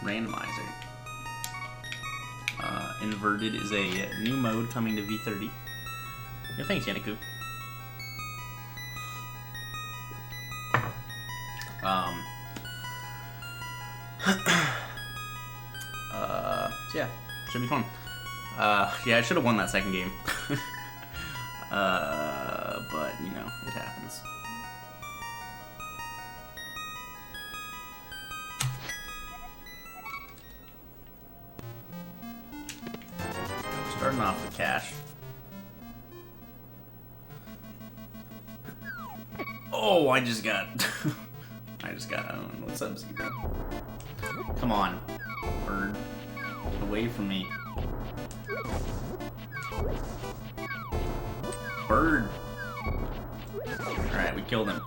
Randomizer. Inverted is a new mode coming to V30. Yeah, thanks, Yanniku. So yeah, should be fun. Yeah, I should have won that second game. But, you know, it happens. Starting off with cash. Oh, I just got owned. What's up, Zebra? Come on, bird. Get away from me. Bird. Alright, we killed him.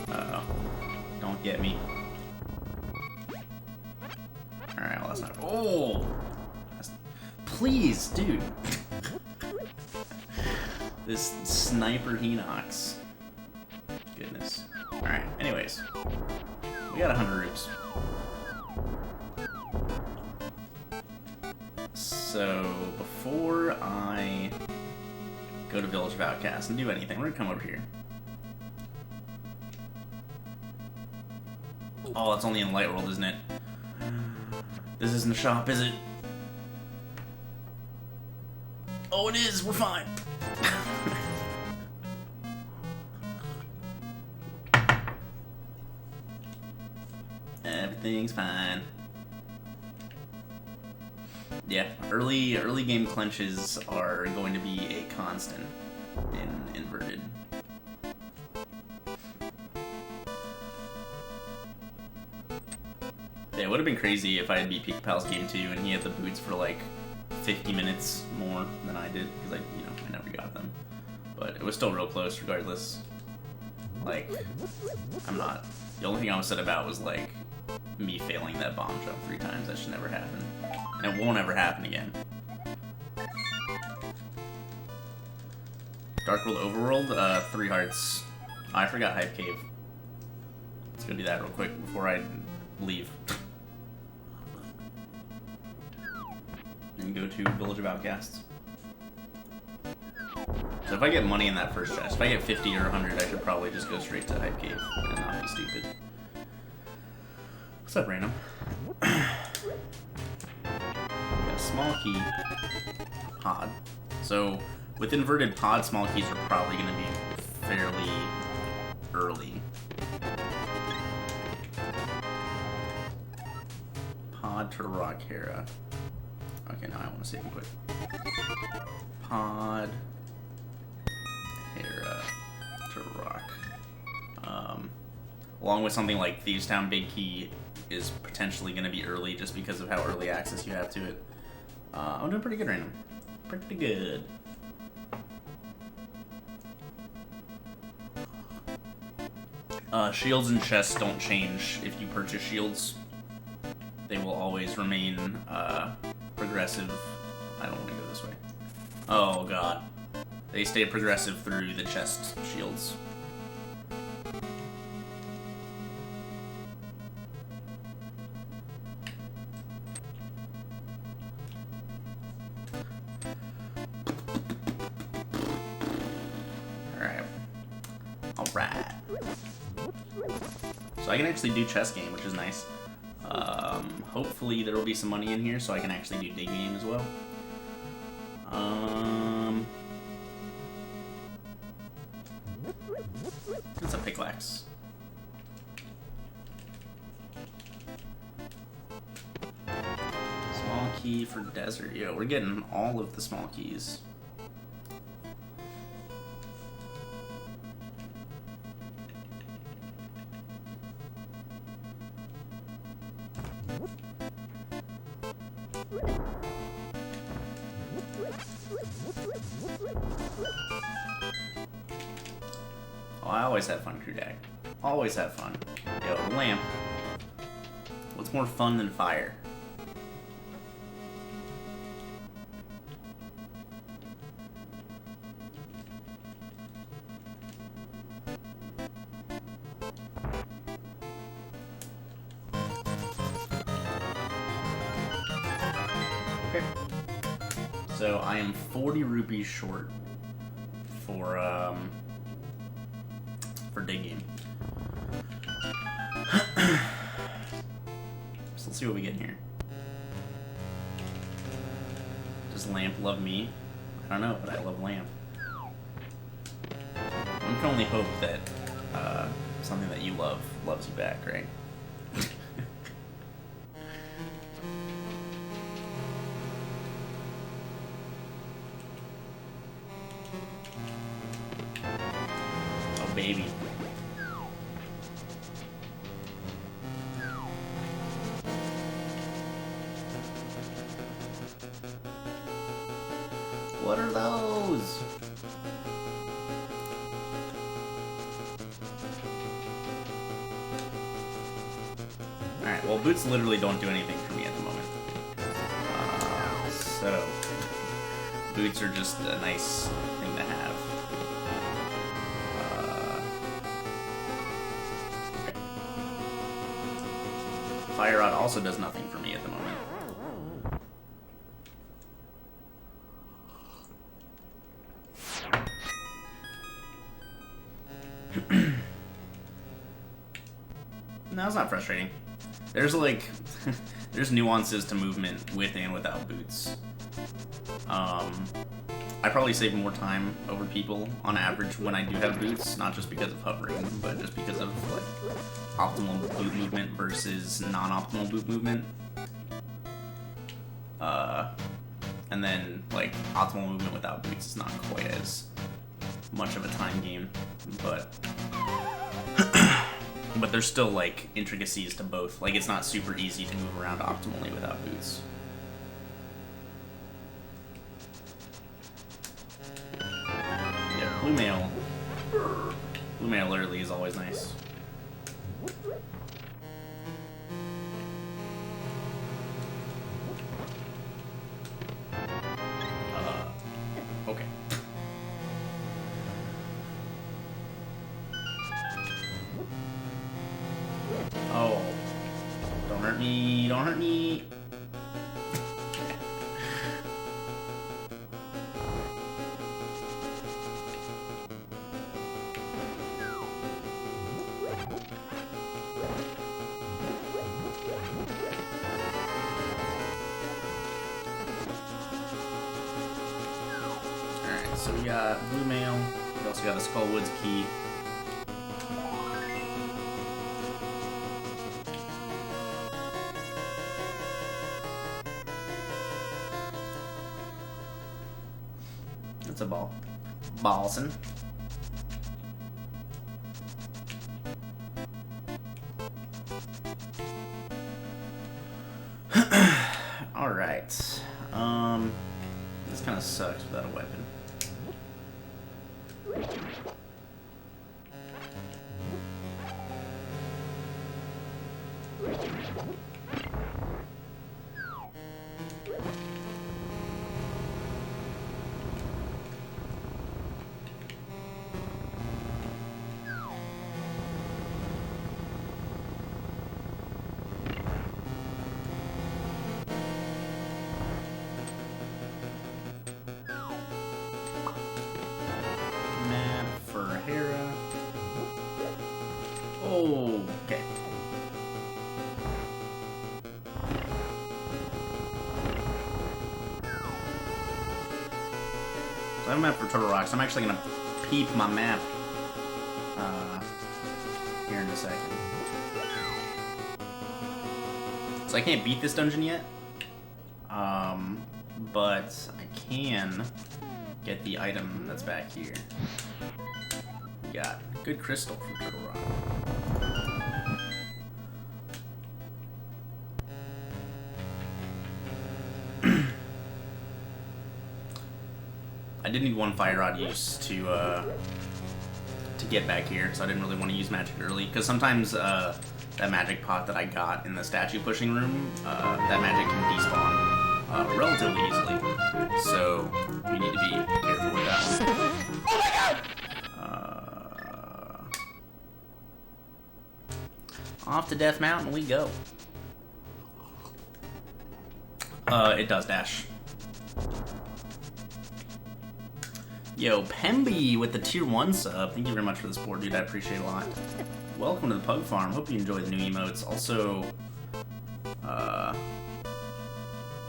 Uh-oh. Don't get me. Alright, well, that's not... Oh! Please, dude. This sniper Hinox. Goodness. Alright, anyways. We got 100 roots. So, before I go to Village of Outcasts and do anything, we're gonna come over here. Oh, it's only in Light World, isn't it? This isn't a shop, is it? Oh, it is! We're fine! Everything's fine. Yeah, early game clenches are going to be a constant in Inverted. Yeah, it would have been crazy if I had beat Pika Pal's game 2 and he had the boots for like 50 minutes more than I did, because I never got them. But it was still real close regardless. Like, the only thing I was upset about was like me failing that bomb jump 3 times. That should never happen. And it won't ever happen again. Dark World Overworld, 3 hearts. Oh, I forgot Hype Cave. Let's go do that real quick before I leave. And go to Village of Outcasts. So if I get money in that first chest, if I get 50 or 100, I should probably just go straight to Hype Cave and not be stupid. What's up, Random? Got a small key. Pod. So with inverted pod, small keys are probably going to be fairly early. Pod to Rock Hera. Okay, now I want to save him quick. Pod Hera to Rock. Along with something like Thieves Town, Big Key is potentially going to be early just because of how early access you have to it. I'm doing pretty good, Random. Pretty good. Shields and chests don't change if you purchase shields. They will always remain progressive. I don't want to go this way. Oh god. They stay progressive through the chest shields. Alright. So I can actually do chess game, which is nice. Hopefully there will be some money in here so I can actually do dig game as well. It's a pickaxe. Small key for desert. Yo, we're getting all of the small keys. Oh, I always have fun, crew deck. Always have fun. Yo, lamp. What's more fun than fire? So I am 40 rupees short for day game. So let's see what we get in here. Does Lamp love me? I don't know, but I love Lamp. One can only hope that something that you love loves you back, right? Oh, baby. What are those? Alright, well, boots literally don't do anything for me at the moment. So, boots are just a nice thing to have. Okay. Fire Rod also does nothing for me at the moment. No, it's not frustrating. There's like, there's nuances to movement with and without boots. I probably save more time over people on average when I do have boots, not just because of hovering, but just because of like optimal boot movement versus non-optimal boot movement. And then like optimal movement without boots is not quite as much of a time game, but but there's still like intricacies to both. Like it's not super easy to move around optimally without boots. Yeah, blue mail. Blue mail early is always nice. Okay. Oh. Don't hurt me, don't hurt me. Alright, so we got blue mail. We also got a Skullwoods key. It's a ball. Ballson. Alright. This kind of sucks without a weapon. Oh, okay. So I have a map for Turtle Rocks. I'm actually gonna peep my map here in a second. So I can't beat this dungeon yet, but I can get the item that's back here. We got good crystal from Turtle Rock. I did need one fire rod use to get back here, so I didn't really want to use magic early, because sometimes that magic pot that I got in the statue pushing room, that magic can despawn relatively easily, so you need to be careful with that one. Oh my god! Off to Death Mountain we go. It does dash. Yo, Pemby with the tier 1 sub. Thank you very much for the support, dude. I appreciate it a lot. Welcome to the Pug Farm. Hope you enjoy the new emotes. Also,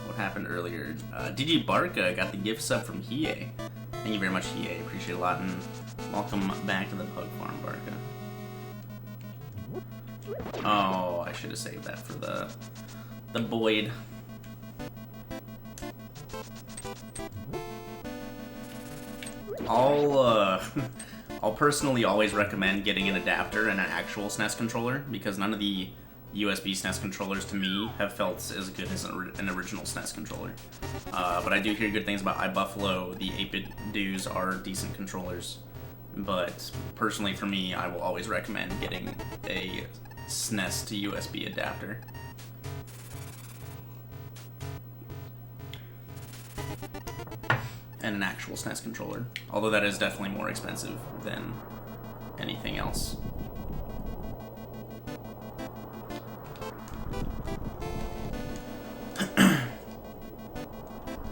what happened earlier? DG Barca got the gift sub from Hiei. Thank you very much, Hiei. Appreciate it a lot, and welcome back to the Pug Farm, Barca. Oh, I should have saved that for the Boyd. I'll personally always recommend getting an adapter and an actual SNES controller, because none of the USB SNES controllers to me have felt as good as an original SNES controller. But I do hear good things about iBuffalo. The 8-bit dudes are decent controllers, but personally for me, I will always recommend getting a SNES to USB adapter. And an actual SNES controller, although that is definitely more expensive than anything else.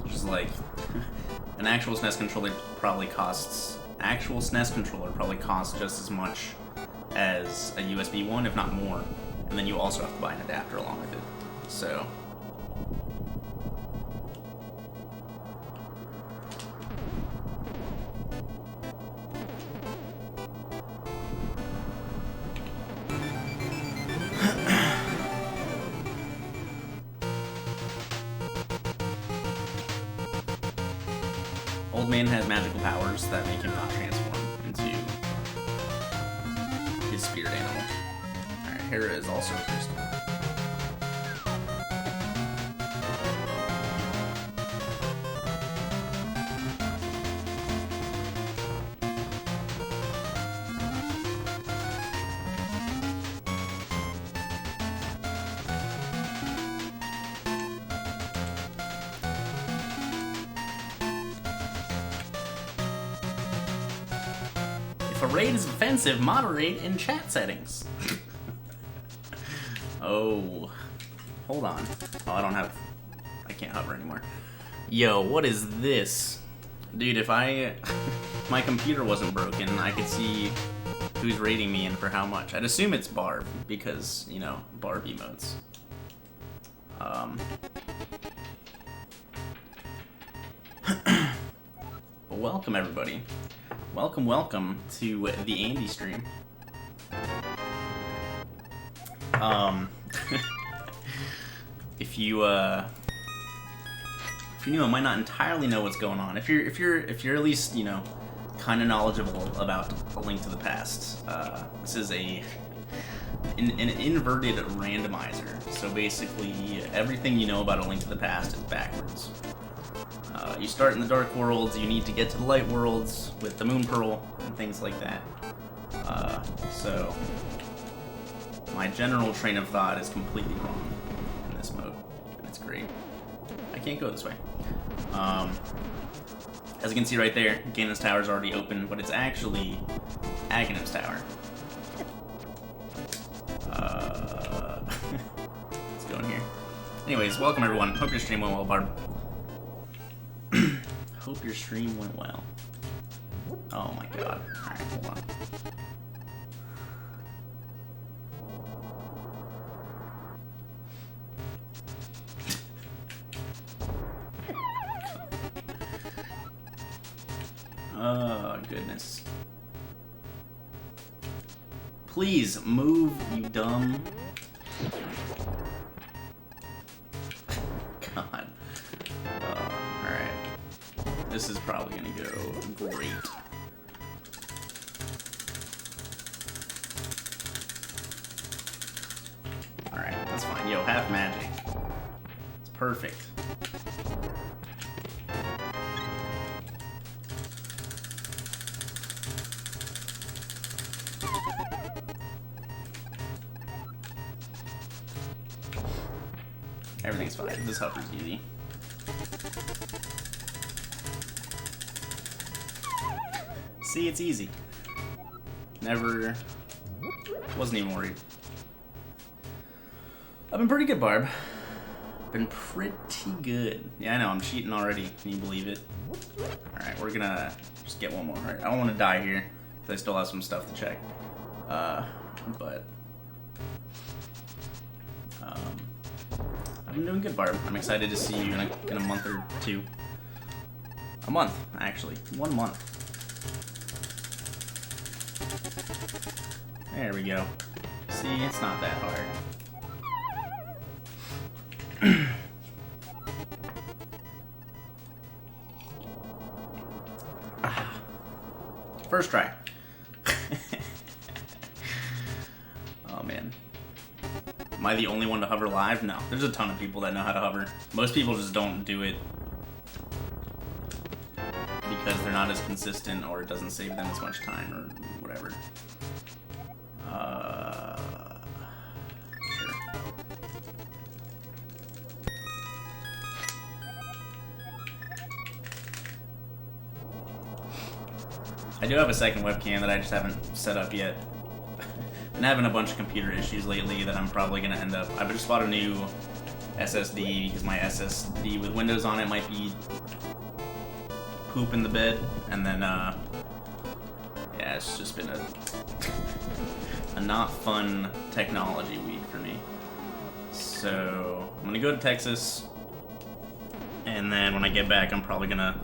Just like an actual SNES controller probably costs just as much as a USB one, if not more, and then you also have to buy an adapter along with it. So Old Man has magical powers that make him not transform into his spirit animal. Alright, Hera is also a crystal. If a raid is offensive, moderate in chat settings. Oh, hold on. Oh, I can't hover anymore. Yo, what is this? Dude, if my computer wasn't broken, I could see who's raiding me and for how much. I'd assume it's Barb, because, you know, Barb emotes. But welcome, everybody. Welcome to the Andy stream. If you new and might not entirely know what's going on, if you're at least, you know, kind of knowledgeable about A Link to the Past, this is an inverted randomizer. So basically, everything you know about A Link to the Past is backwards. You start in the Dark Worlds, you need to get to the Light Worlds with the Moon Pearl and things like that. So my general train of thought is completely wrong in this mode, and it's great. I can't go this way. As you can see right there, Ganon's Tower is already open, but it's actually Aghanim's Tower. Let's go in here. Anyways, welcome everyone. Hope your stream went well, Barb. Hope your stream went well. Oh my god. Alright, hold on. Oh, goodness. Please move, you dumb. God. Alright. This is probably gonna go great. Alright, that's fine. Yo, half magic. It's perfect. Everything's fine. This hover's easy. See, it's easy. Never... wasn't even worried. I've been pretty good, Barb. Been pretty good. Yeah, I know, I'm cheating already. Can you believe it? Alright, we're gonna Just get one more heart. I don't want to die here, because I still have some stuff to check. But I've been doing good, Barb. I'm excited to see you in a month or two. A month, actually. 1 month. There we go. See, it's not that hard. First try. Oh man. Am I the only one to hover live? No. There's a ton of people that know how to hover. Most people just don't do it because they're not as consistent, or it doesn't save them as much time, or whatever. Sure. I do have a second webcam that I just haven't set up yet. Been having a bunch of computer issues lately that I'm probably gonna end up. I just bought a new SSD because my SSD with Windows on it might be poop in the bed, and then yeah, it's just been a not fun technology week for me. So I'm gonna go to Texas, and then when I get back, I'm probably gonna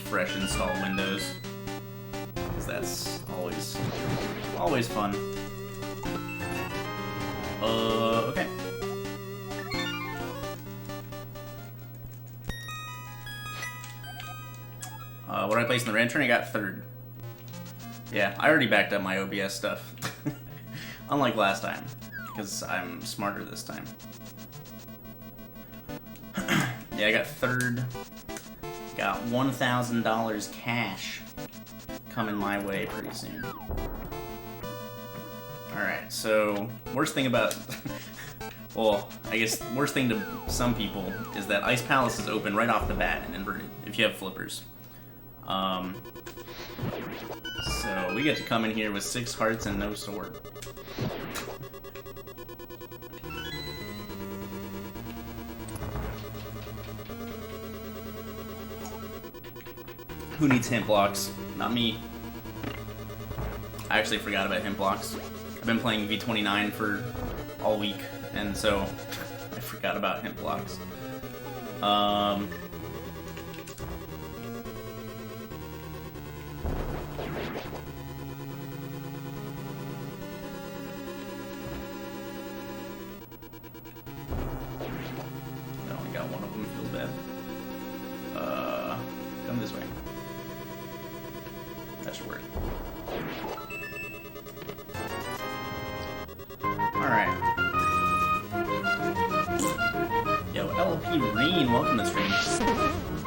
fresh install Windows, because that's always fun. Okay. What did I place in the random turn? I got 3rd. Yeah, I already backed up my OBS stuff. Unlike last time, because I'm smarter this time. Yeah, I got 3rd. Got $1,000 cash coming my way pretty soon. Alright, so worst thing about well, I guess worst thing to some people is that Ice Palace is open right off the bat and inverted if you have flippers. So we get to come in here with 6 hearts and no sword. Who needs hint blocks? Not me. I actually forgot about hint blocks. I've been playing V29 for all week, and so I forgot about hint blocks. I only got one of them, feels bad. Come this way. That should work. Alright. Yo, LP Reen, welcome to the stream.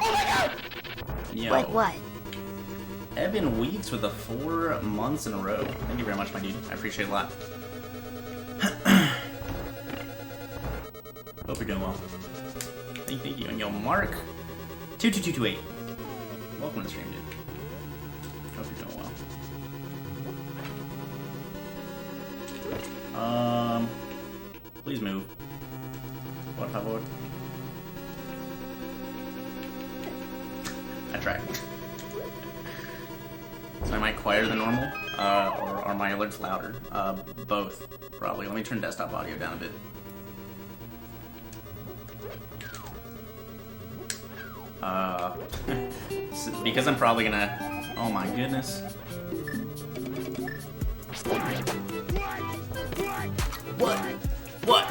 Oh my god! Yo. What? Evan Weeks with the 4 months in a row. Thank you very much, my dude. I appreciate it a lot. Hope you're doing well. Thank you. And yo, Mark 22228. Welcome to the stream, dude. Hope you're doing well. Please move. Por favor. I tried. So am I quieter than normal? Or are my alerts louder? Both, probably. Let me turn desktop audio down a bit. Because I'm probably gonna... Oh my goodness. What? What?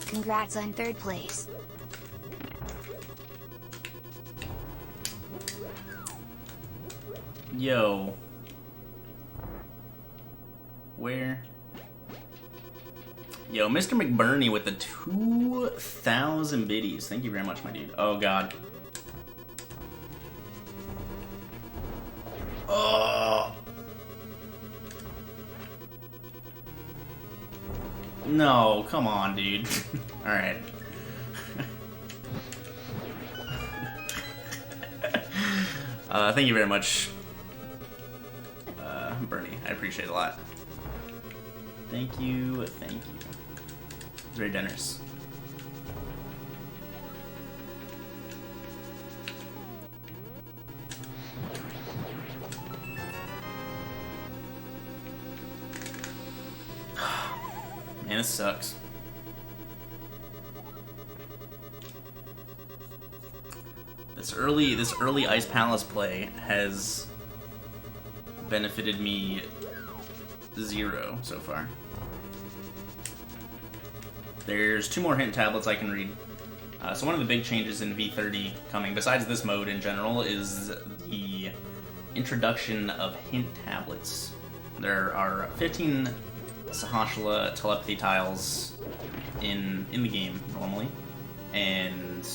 Congrats on 3rd place. Yo. Where? Yo, Mr. McBurney with the 2,000 biddies. Thank you very much, my dude. Oh, God. No, come on, dude. Alright. Thank you very much, Bernie. I appreciate it a lot. Thank you, thank you. Very generous. Man, this sucks. This early Ice Palace play has benefited me 0 so far. There's 2 more hint tablets I can read. So one of the big changes in V30 coming, besides this mode in general, is the introduction of hint tablets. There are 15 Sahashala telepathy tiles in the game normally, and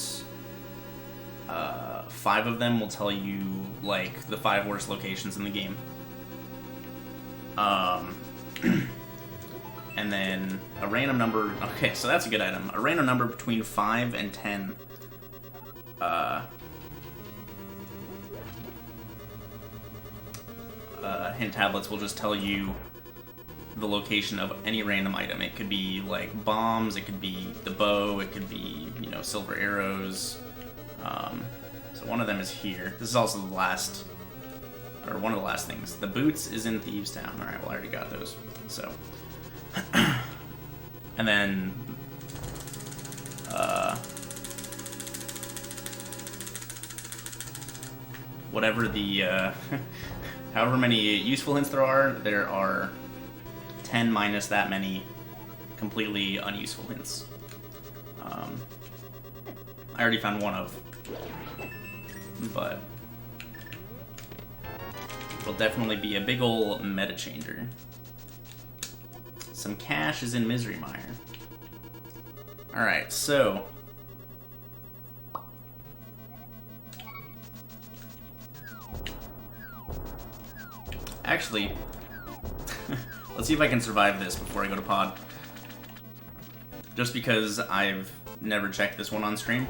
5 of them will tell you like the 5 worst locations in the game. And then a random number. Okay, so that's a good item. A random number between 5 and 10. Hint tablets will just tell you the location of any random item. It could be like bombs, it could be the bow, it could be, you know, silver arrows. So one of them is here. This is also the last, or one of the last things. The boots is in Thieves Town. All right, well I already got those. So, and then whatever the however many useful hints there are 10 minus that many completely unuseful hints. I already found one of, but it'll definitely be a big ol' meta changer. Some cash is in Misery Mire. Alright, so actually, let's see if I can survive this before I go to pod. Just because I've never checked this one on stream.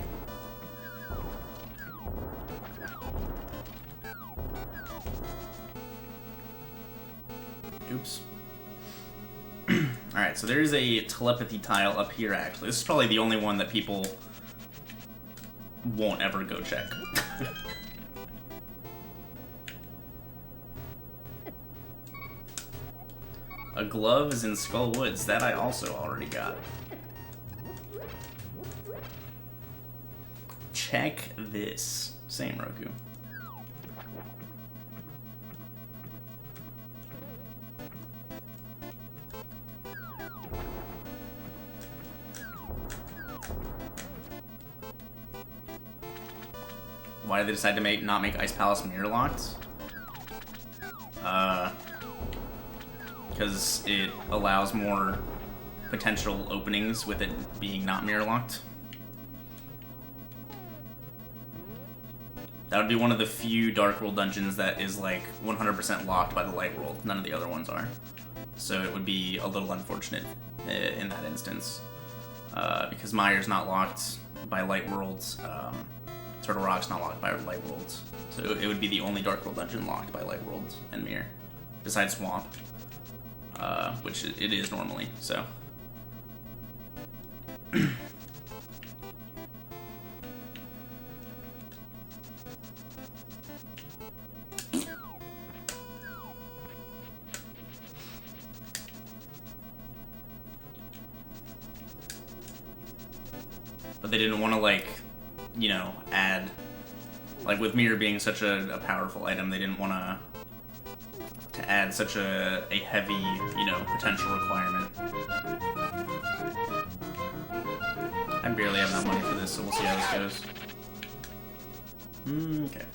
Oops. Alright, so there's a telepathy tile up here, actually. This is probably the only one that people won't ever go check. A glove is in Skull Woods. That I also already got. Check this. Same Roku. Why did they decide to not make Ice Palace mirror locked? Because it allows more potential openings with it being not mirror locked. That would be one of the few Dark World dungeons that is like 100% locked by the Light World. None of the other ones are. So it would be a little unfortunate in that instance. Because Mire's not locked by Light Worlds. Turtle Rock's not locked by Light Worlds. So it would be the only Dark World dungeon locked by Light Worlds and Mirror. Besides Swamp. Which it is normally, so. But they didn't want to, like, you know, add, like with Mirror being such a powerful item, they didn't want to add such a heavy, you know, potential requirement. I barely have enough money for this, so we'll see how this goes. Okay.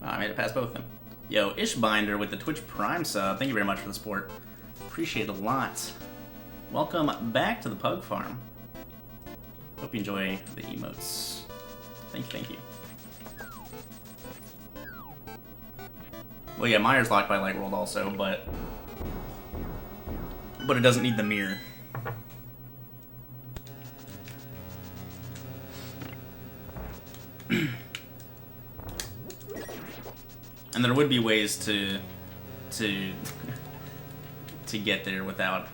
I made it past both of them. Yo, Ishbinder with the Twitch Prime sub. Thank you very much for the support. Appreciate it a lot. Welcome back to the Pug Farm. Hope you enjoy the emotes. Thank you. Well, yeah, Mire's locked by Light World also, but but it doesn't need the mirror. And there would be ways to get there without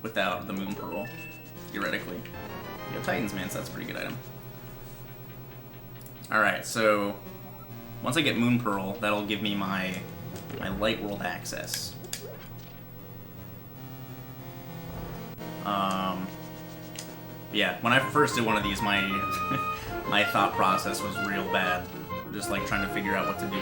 the Moon Pearl, theoretically. You have Titan's Mance, that's a pretty good item. Alright, so once I get Moon Pearl, that'll give me my Light World access. Yeah, when I first did one of these, my my thought process was real bad. Just like trying to figure out what to do.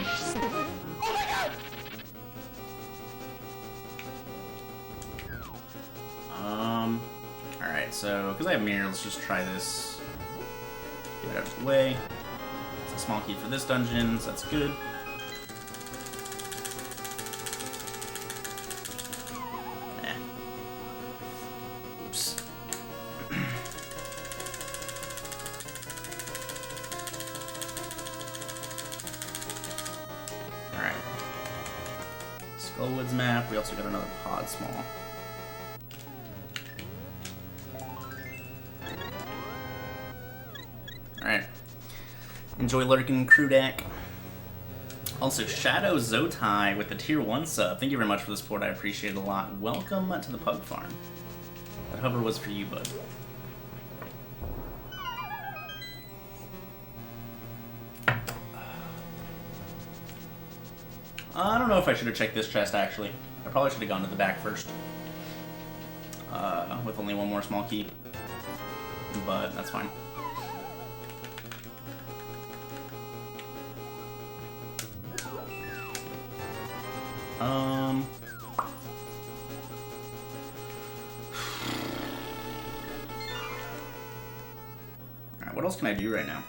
Alright, so because I have mirror, let's just try this. Get it out of the way. It's a small key for this dungeon, so that's good. Oops. Alright. Skullwoods map. We also got another pod small. Alright. Enjoy lurking, Krudak. Also, Shadow Zotai with the tier 1 sub. Thank you very much for the support. I appreciate it a lot. Welcome to the Pug Farm. That hover was for you, bud. I don't know if I should have checked this chest, actually. I probably should have gone to the back first. With only one more small key. But that's fine. Alright, what else can I do right now?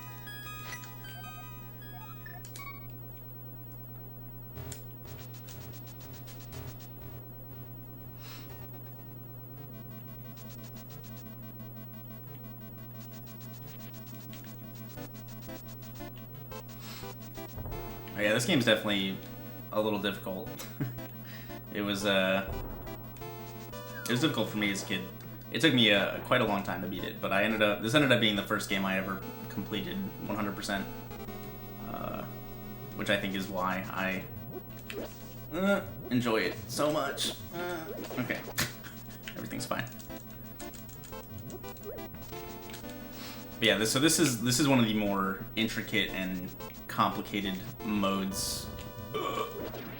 Oh yeah, this game's definitely a little difficult. It was difficult for me as a kid. It took me quite a long time to beat it, but this ended up being the first game I ever completed 100%, which I think is why I enjoy it so much. Okay, everything's fine. But yeah, this is one of the more intricate and complicated modes.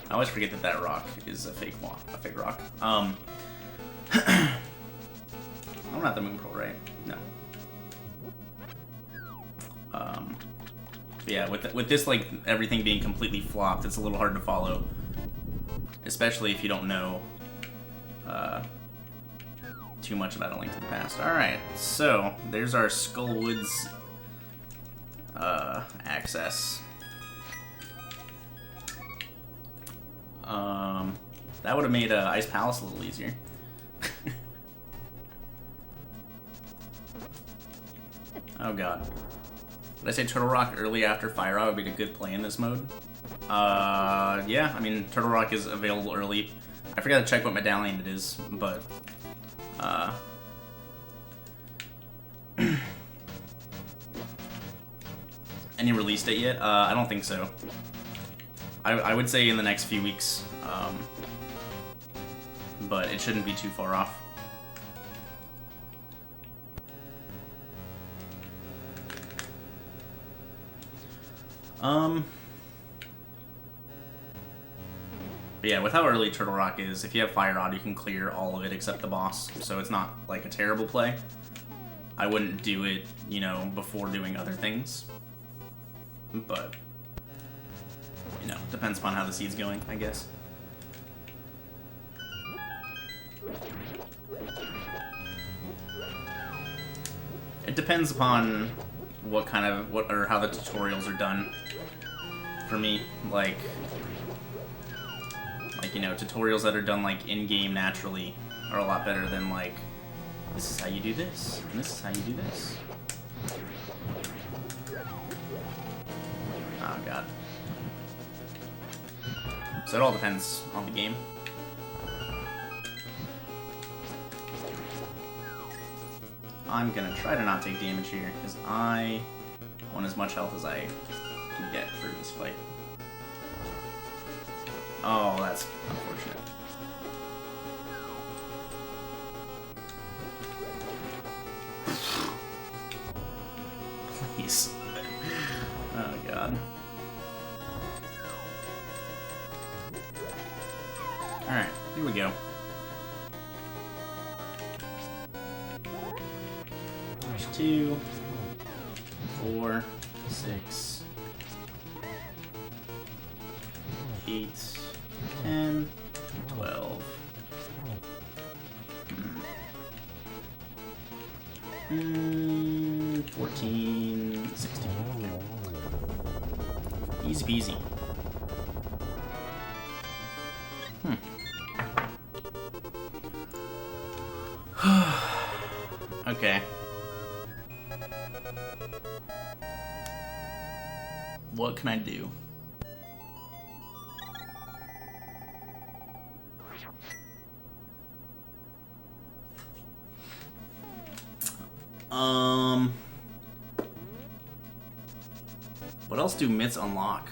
I always forget that rock is a fake rock. I'm not the Moon Pearl, right? No. But yeah, with this, like, everything being completely flopped, it's a little hard to follow, especially if you don't know too much about A Link to the Past. All right, so there's our Skullwoods access. That would have made Ice Palace a little easier. Oh god. Did I say Turtle Rock early after Fire Rock would be a good play in this mode? Yeah, I mean, Turtle Rock is available early. I forgot to check what medallion it is, but, any release date yet? I don't think so. I would say in the next few weeks, but it shouldn't be too far off. But yeah, with how early Turtle Rock is, if you have Fire Rod, you can clear all of it except the boss, so it's not like a terrible play. I wouldn't do it, you know, before doing other things, but, you know, depends upon how the seed's going, I guess. It depends upon how the tutorials are done. For me, like, you know, tutorials that are done, like, in-game naturally are a lot better than, like, this is how you do this, and this is how you do this. Oh, God. So it all depends on the game. I'm gonna try to not take damage here, because I want as much health as I can get for this fight. Oh, that's unfortunate. Please. Oh, God. Alright, here we go. There's 2, 4, 6, 8, 10, 12. 14, 16. Easy peasy. Okay. What can I do? What else do mitts unlock?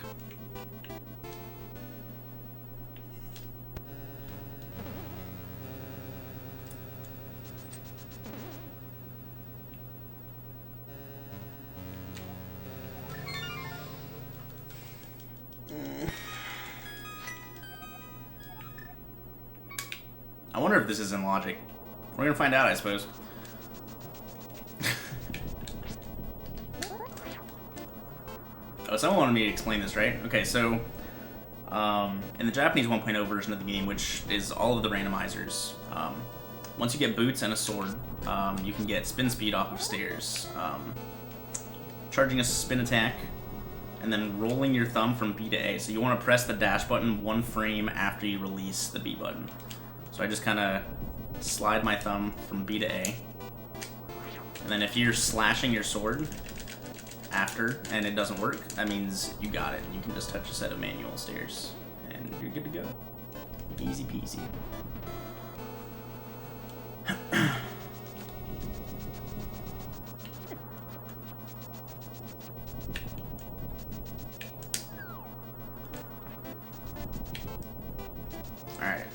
I wonder if this is in logic. We're gonna find out, I suppose. Oh, someone wanted me to explain this, right? Okay, so in the Japanese 1.0 version of the game, which is all of the randomizers, once you get boots and a sword, you can get spin speed off of stairs, charging a spin attack, and then rolling your thumb from B to A. So you want to press the dash button 1 frame after you release the B button. So I just kind of slide my thumb from B to A. And then if you're slashing your sword after and it doesn't work, that means you got it. You can just touch a set of manual stairs and you're good to go. Easy peasy. Alright.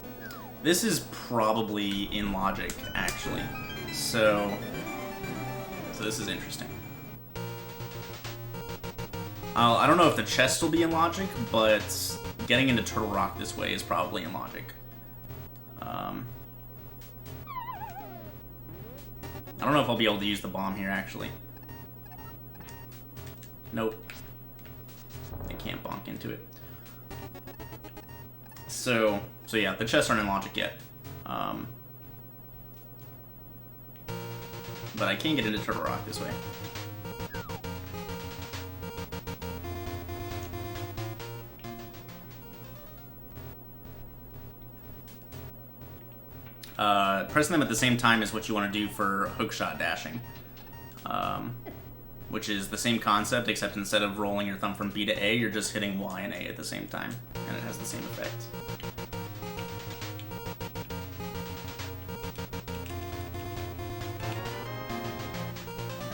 This is probably in logic, actually. So this is interesting. I don't know if the chest will be in logic, but getting into Turtle Rock this way is probably in logic. I don't know if I'll be able to use the bomb here, actually. Nope. I can't bonk into it. So yeah, the chests aren't in logic yet. But I can get into Turtle Rock this way. Pressing them at the same time is what you want to do for hookshot dashing. Which is the same concept, except instead of rolling your thumb from B to A, you're just hitting Y and A at the same time, and it has the same effect.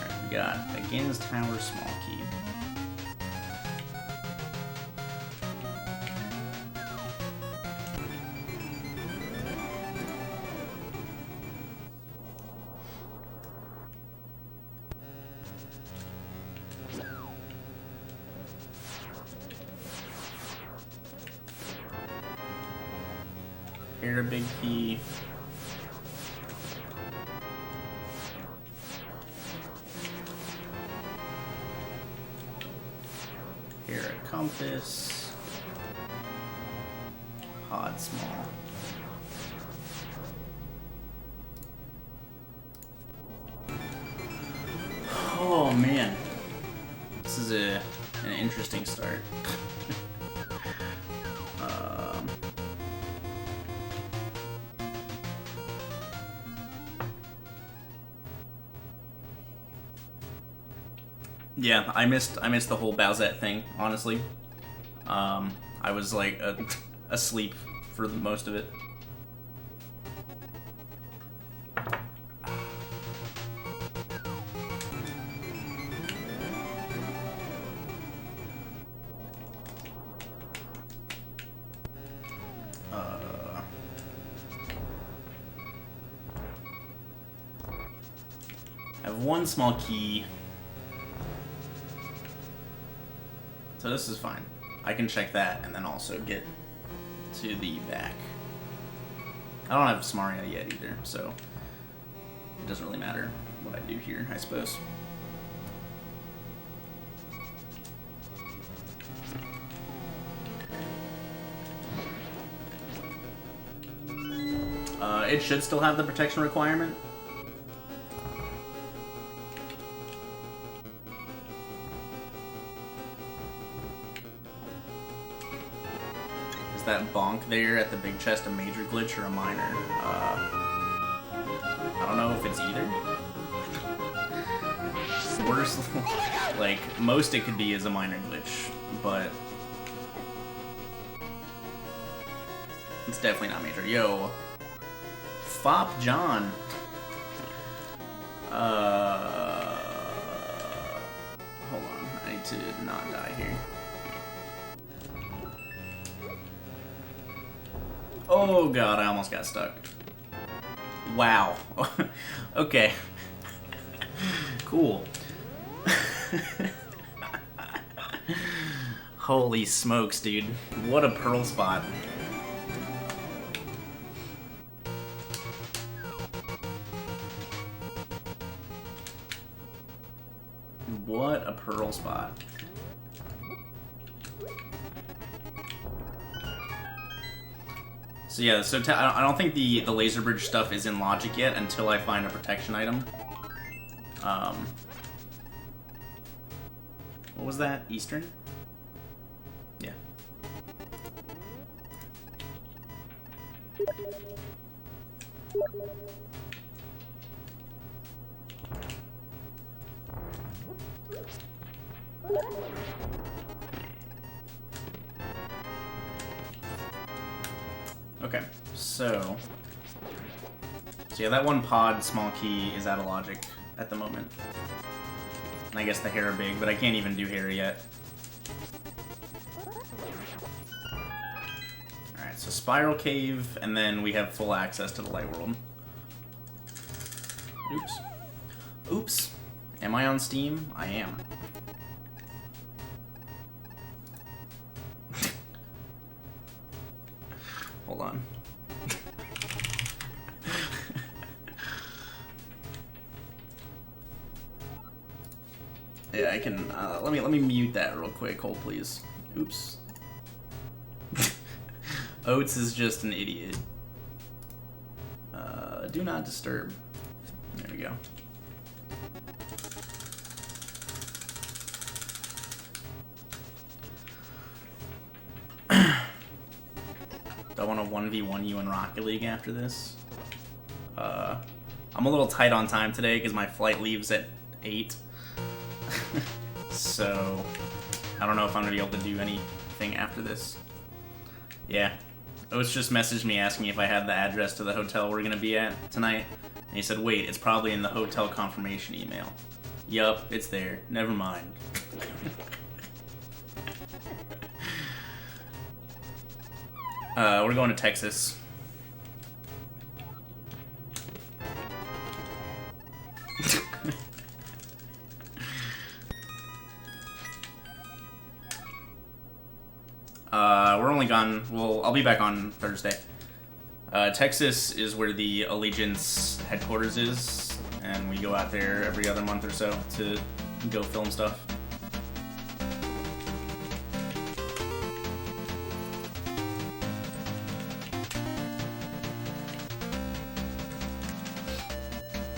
Alright, we got Again's Tower Small Key. Here, a big key. Here, a compass. Odd small. Oh man, this is an interesting start. Yeah, I missed the whole Bowsette thing, honestly. I was like asleep for most of it. have one small key. So this is fine. I can check that and then also get to the back. I don't have Smaria yet either, so it doesn't really matter what I do here, I suppose. It should still have the protection requirement. Is that bonk there at the big chest a major glitch or a minor? I don't know if it's either. Worst, like, most it could be is a minor glitch, but it's definitely not major. Yo. Fop John. Hold on. I need to not die here. Oh god, I almost got stuck. Wow. Okay. Cool. Holy smokes, dude. What a pearl spot. What a pearl spot. So yeah, so I don't think the laser bridge stuff is in logic yet until I find a protection item. What was that? Eastern? Yeah. Okay, so yeah, that one pod small key is out of logic at the moment. And I guess the hair are big, but I can't even do hair yet. Alright, so Spiral Cave, and then we have full access to the Light World. Oops. Oops. Am I on Steam? I am. Hold on. Yeah, I can. Let me mute that real quick. Hold, please. Oops. Oates is just an idiot. Do not disturb. There we go. Do I want to 1v1 you in Rocket League after this? I'm a little tight on time today because my flight leaves at 8. So, I don't know if I'm going to be able to do anything after this. Yeah. Oates just messaged me asking if I had the address to the hotel we're going to be at tonight. And he said, wait, it's probably in the hotel confirmation email. Yup, it's there. Never mind. We're going to Texas. We're only gone, well, I'll be back on Thursday. Texas is where the Allegiance headquarters is, and we go out there every other month or so to go film stuff.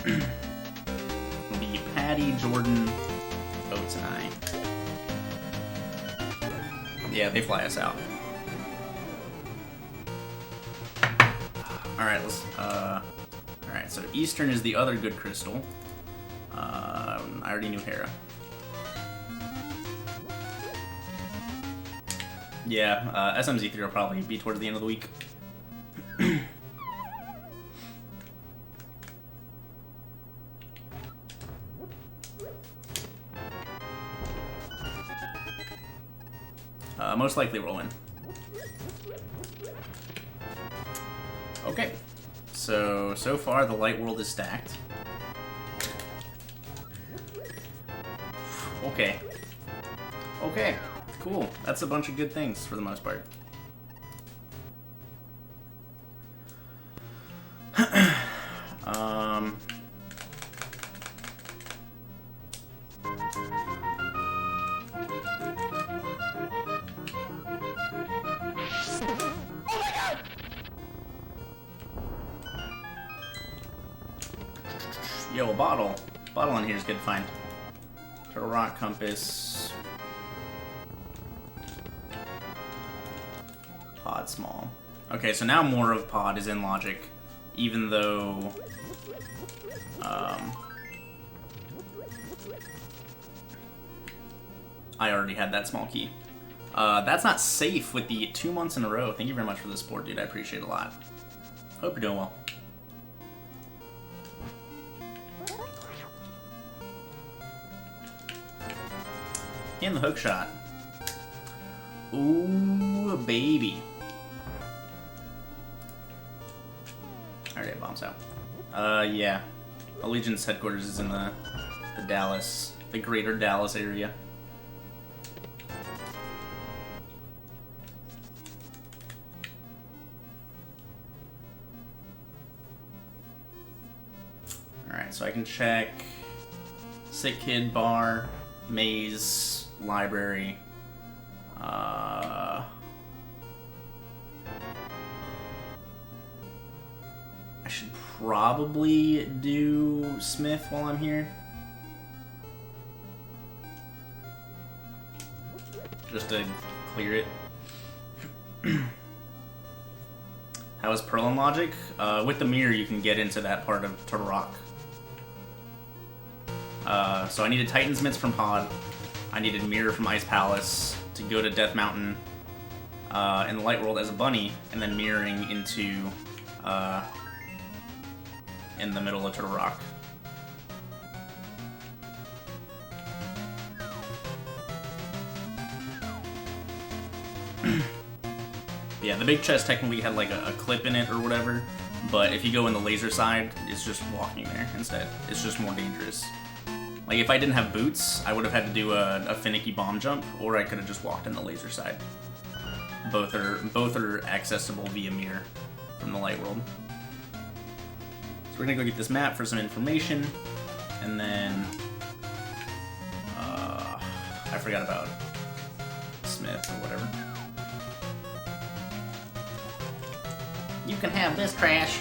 It'll be Patty, Jordan, Oates, and I. Yeah, they fly us out. Alright, let's, alright, so Eastern is the other good crystal. I already knew Hera. Yeah, SMZ3 will probably be towards the end of the week. Most likely we'll win. Okay, so far the Light World is stacked. Okay. Okay, cool. That's a bunch of good things for the most part. Yo, a bottle. Bottle in here is good to find. Turtle Rock, compass. Pod small. Okay, so now more of pod is in logic, even though I already had that small key. That's not safe with the 2 months in a row. Thank you very much for the support, dude. I appreciate it a lot. Hope you're doing well. In the hook shot. Ooh, baby. Alright, bombs out. Yeah. Allegiance headquarters is in the Dallas, the greater Dallas area. Alright, so I can check Sick Kid Bar, Maze, Library. I should probably do Smith while I'm here. Just to clear it. How is Pearl in logic? With the mirror, you can get into that part of Turtle Rock. So I needed Titan's Mitts from Pod. I needed Mirror from Ice Palace to go to Death Mountain in the Light World as a bunny, and then mirroring into in the middle of Turtle Rock. Yeah, the big chest technically had like a clip in it or whatever, but if you go in the laser side, it's just walking there instead. It's just more dangerous. Like, if I didn't have boots, I would have had to do a finicky bomb jump, or I could have just walked in the laser side. Both are accessible via mirror from the light world. So we're gonna go get this map for some information, and then I forgot about Smith or whatever. You can have this trash.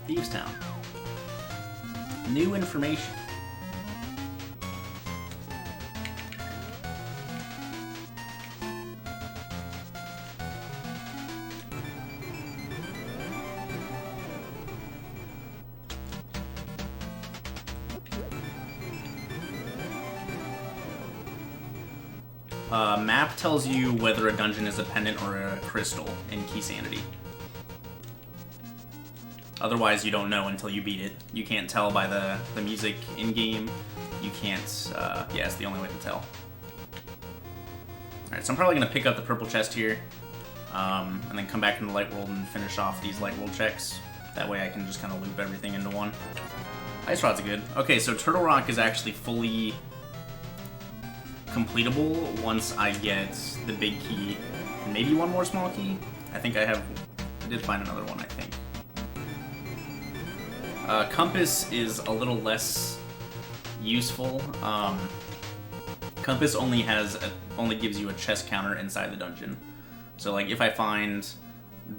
Thievestown. New information. Map tells you whether a dungeon is a pendant or a crystal in Keysanity. Otherwise, you don't know until you beat it. You can't tell by the music in-game. You can't, yeah, it's the only way to tell. Alright, so I'm probably going to pick up the purple chest here, and then come back into Light World and finish off these Light World checks. That way I can just kind of loop everything into one. Ice Rod's good. Okay, so Turtle Rock is actually fully completable once I get the big key and maybe one more small key. I did find another one, I think. Compass is a little less useful. Compass only gives you a chest counter inside the dungeon. So like if I find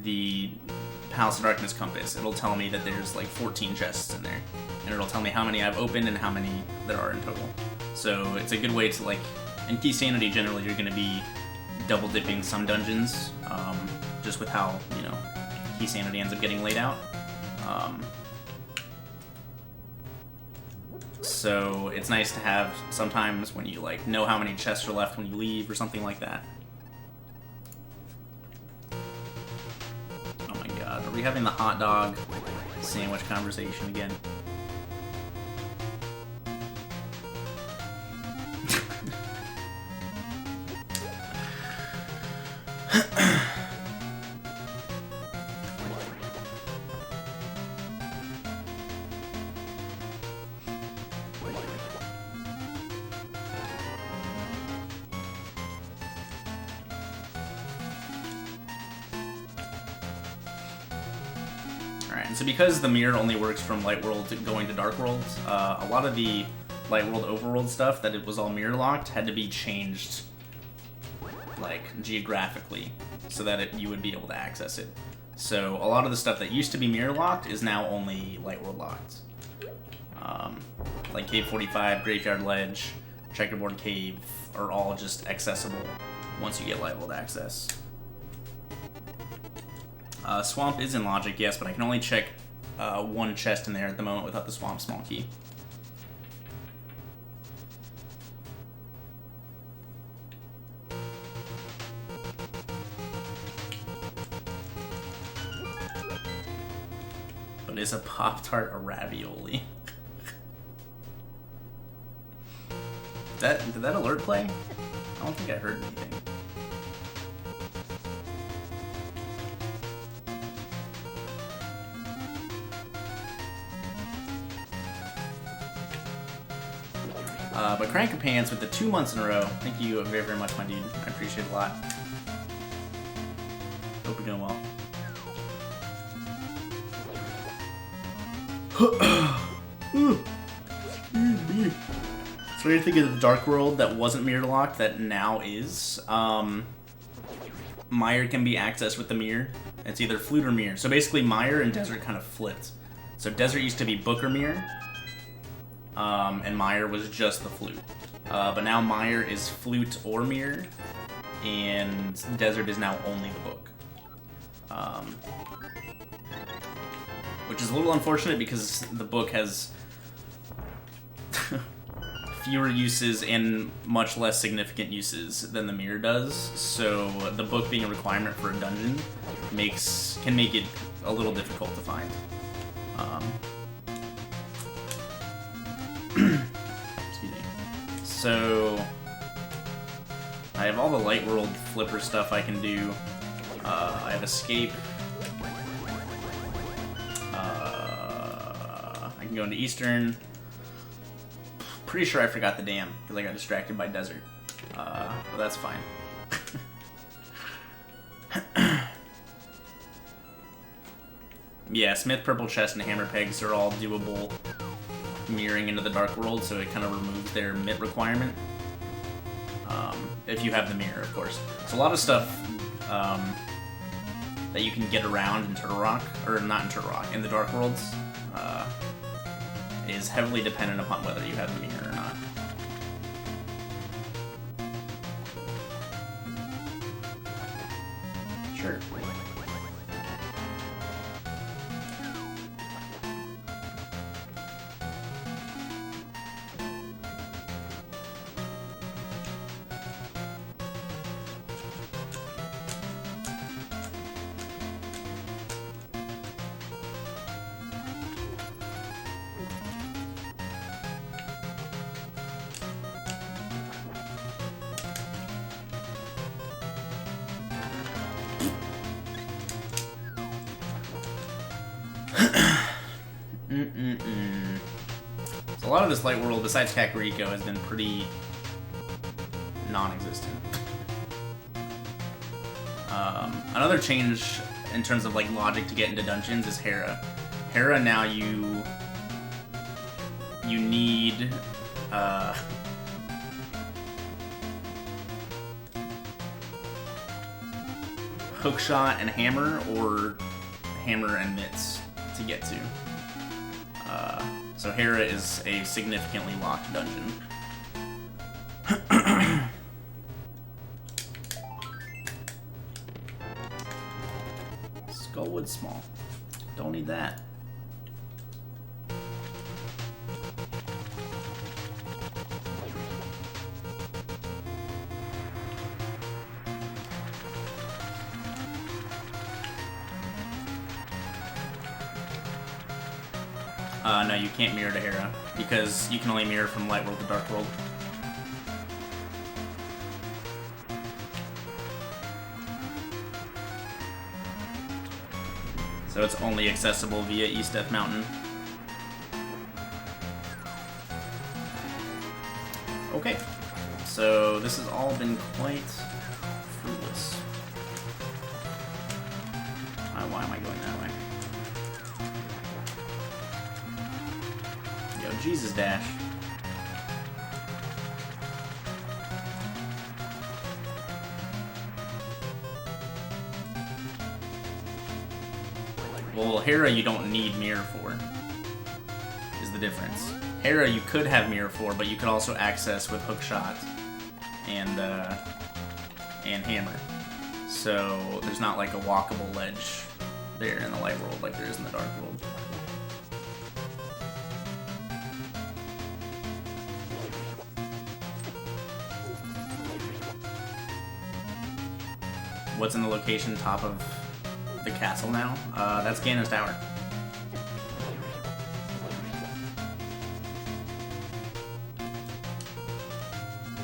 the Palace of Darkness compass, it'll tell me that there's like 14 chests in there, and it'll tell me how many I've opened and how many there are in total. So it's a good way to, like, in Keysanity generally you're going to be double dipping some dungeons, just with how, you know, Keysanity ends up getting laid out. So it's nice to have sometimes when you like know how many chests are left when you leave or something like that. Oh my god, are we having the hot dog sandwich conversation again? Alright, and so because the mirror only works from light world to going to dark world, a lot of the light world overworld stuff that it was all mirror locked had to be changed like geographically so that you would be able to access it. So a lot of the stuff that used to be mirror locked is now only light world locked. Like Cave 45, Graveyard Ledge, Checkerboard Cave are all just accessible once you get light world access. Swamp is in logic, yes, but I can only check one chest in there at the moment without the swamp small key. But is a Pop-Tart a ravioli? Did that alert play? I don't think I heard anything. But Cranker Pants with the 2 months in a row. Thank you very, very much, my dude. I appreciate it a lot. Hope you're doing well. So anything in the dark world that wasn't mirror locked that now is, Mire can be accessed with the mirror. It's either flute or mirror. So basically Mire and Desert kind of flipped. So Desert used to be book or mirror, and Mire was just the flute. But now Mire is flute or mirror, and Desert is now only the book. Which is a little unfortunate because the book has fewer uses and much less significant uses than the mirror does. So the book being a requirement for a dungeon can make it a little difficult to find. Excuse me. So I have all the light world flipper stuff I can do. I have escape. I can go into Eastern. Pretty sure I forgot the dam because I got distracted by Desert. But that's fine. Yeah, Smith, Purple Chest, and Hammer Pegs are all doable mirroring into the Dark World, so it kind of removes their MIT requirement. If you have the mirror, of course. So a lot of stuff that you can get around in Turtle Rock, or not in Turtle Rock, in the Dark Worlds, is heavily dependent upon whether you have the mirror or not. Sure. So a lot of this light world, besides Kakariko, has been pretty non-existent. Another change in terms of like logic to get into dungeons is Hera. Hera now you need hookshot and hammer, or hammer and mitts to get to. So Hera is a significantly locked dungeon. Skullwood small. Don't need that. No, you can't mirror to Hera, because you can only mirror from Light World to Dark World. So it's only accessible via East Death Mountain. Okay, so this has all been quite fruitless. Why am I going that way? Jesus, Dash. Well, Hera you don't need mirror for, is the difference. Hera you could have mirror for, but you could also access with hookshot and hammer. So there's not like a walkable ledge there in the light world like there is in the dark world. What's in the location top of the castle now? That's Ganon's tower.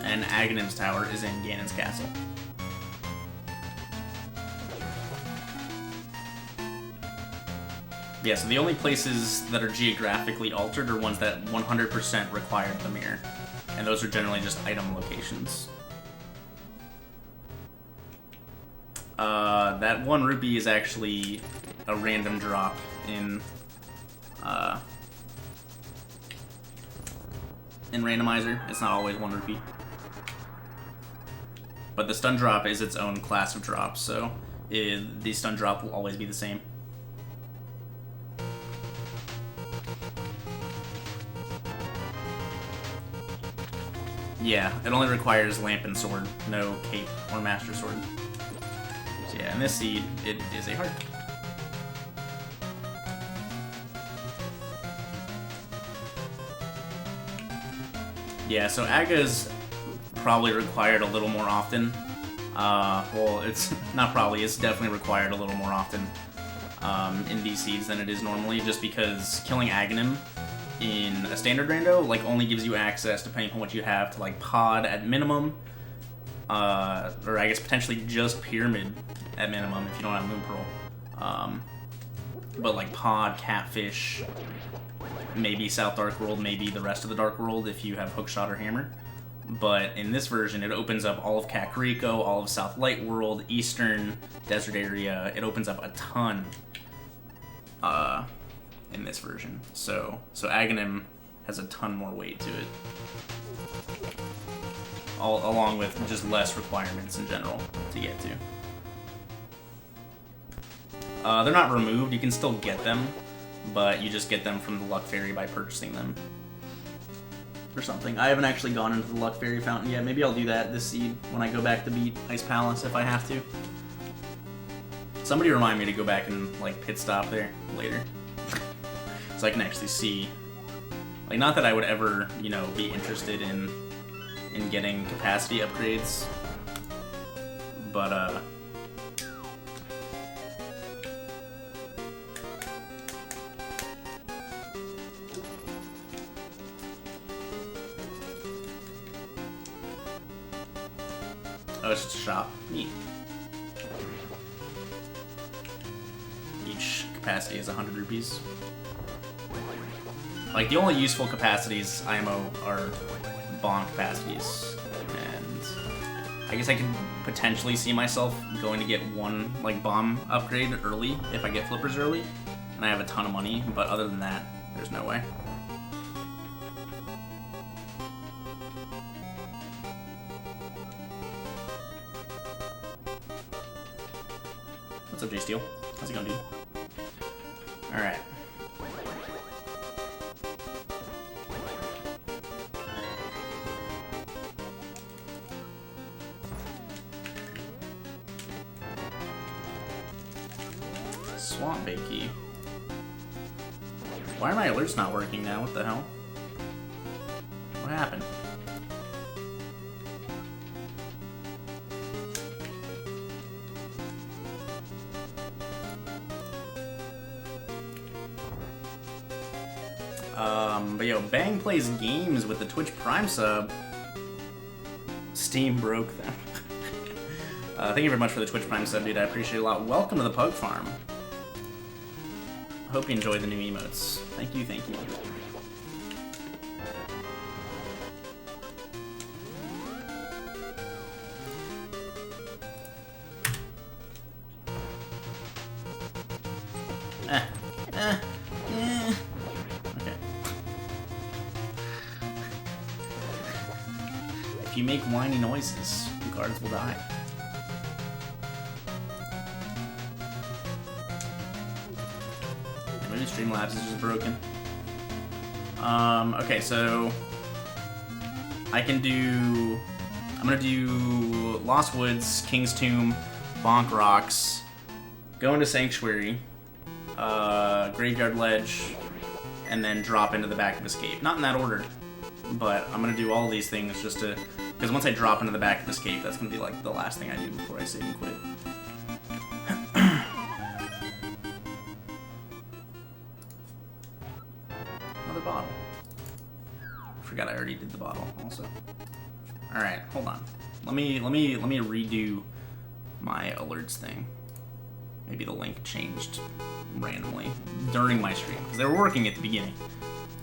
And Aghanim's tower is in Ganon's castle. Yeah, so the only places that are geographically altered are ones that 100% require the mirror. And those are generally just item locations. That 1 rupee is actually a random drop in Randomizer. It's not always 1 rupee. But the stun drop is its own class of drop, so the stun drop will always be the same. Yeah, it only requires lamp and sword, no cape or master sword. So yeah, in this seed, it is a heart. Yeah, so Aga's probably required a little more often. Well, it's not probably, it's definitely required a little more often in these seeds than it is normally, just because killing Aghanim in a standard rando like only gives you access, depending on what you have, to like pod at minimum, or I guess potentially just pyramid at minimum if you don't have Moon Pearl. But like pod, catfish, maybe South Dark World, maybe the rest of the Dark World if you have hookshot or hammer. But in this version, it opens up all of Kakariko, all of South Light World, Eastern Desert Area. It opens up a ton in this version. So Aghanim has a ton more weight to it. Along with just less requirements in general to get to. They're not removed, you can still get them, but you just get them from the Luck Fairy by purchasing them. Or something. I haven't actually gone into the Luck Fairy fountain yet. Maybe I'll do that this seed when I go back to beat Ice Palace if I have to. Somebody remind me to go back and like pit stop there later. So I can actually see. Like, not that I would ever, you know, be interested in getting capacity upgrades. But oh, it's just a shop. Neat. Each capacity is 100 rupees. Like, the only useful capacities IMO are bomb capacities. And I guess I can potentially see myself going to get one, like, bomb upgrade early if I get flippers early. And I have a ton of money, but other than that, there's no way. What's up, J-Steel? How's it going, dude? Alright. Swamp Bait Key. Why are my alerts not working now? What the hell? What happened? But yo, Bang plays games with the Twitch Prime sub. Steam broke them. Thank you very much for the Twitch Prime sub, dude. I appreciate it a lot. Welcome to the Pug Farm. Hope you enjoy the new emotes. Thank you, thank you. Okay. If you make whiny noises, the guards will die. Maybe Streamlabs is just broken. Okay, so I'm gonna do Lost Woods, King's Tomb, Bonk Rocks, go into Sanctuary, Graveyard Ledge, and then drop into the back of Escape. Not in that order, but I'm gonna do all these things just to, because once I drop into the back of Escape, that's gonna be like the last thing I do before I save and quit. Another bottle. Forgot I already did the bottle also. All right, hold on. Let me redo my alerts thing. Maybe the link changed randomly during my stream because they were working at the beginning,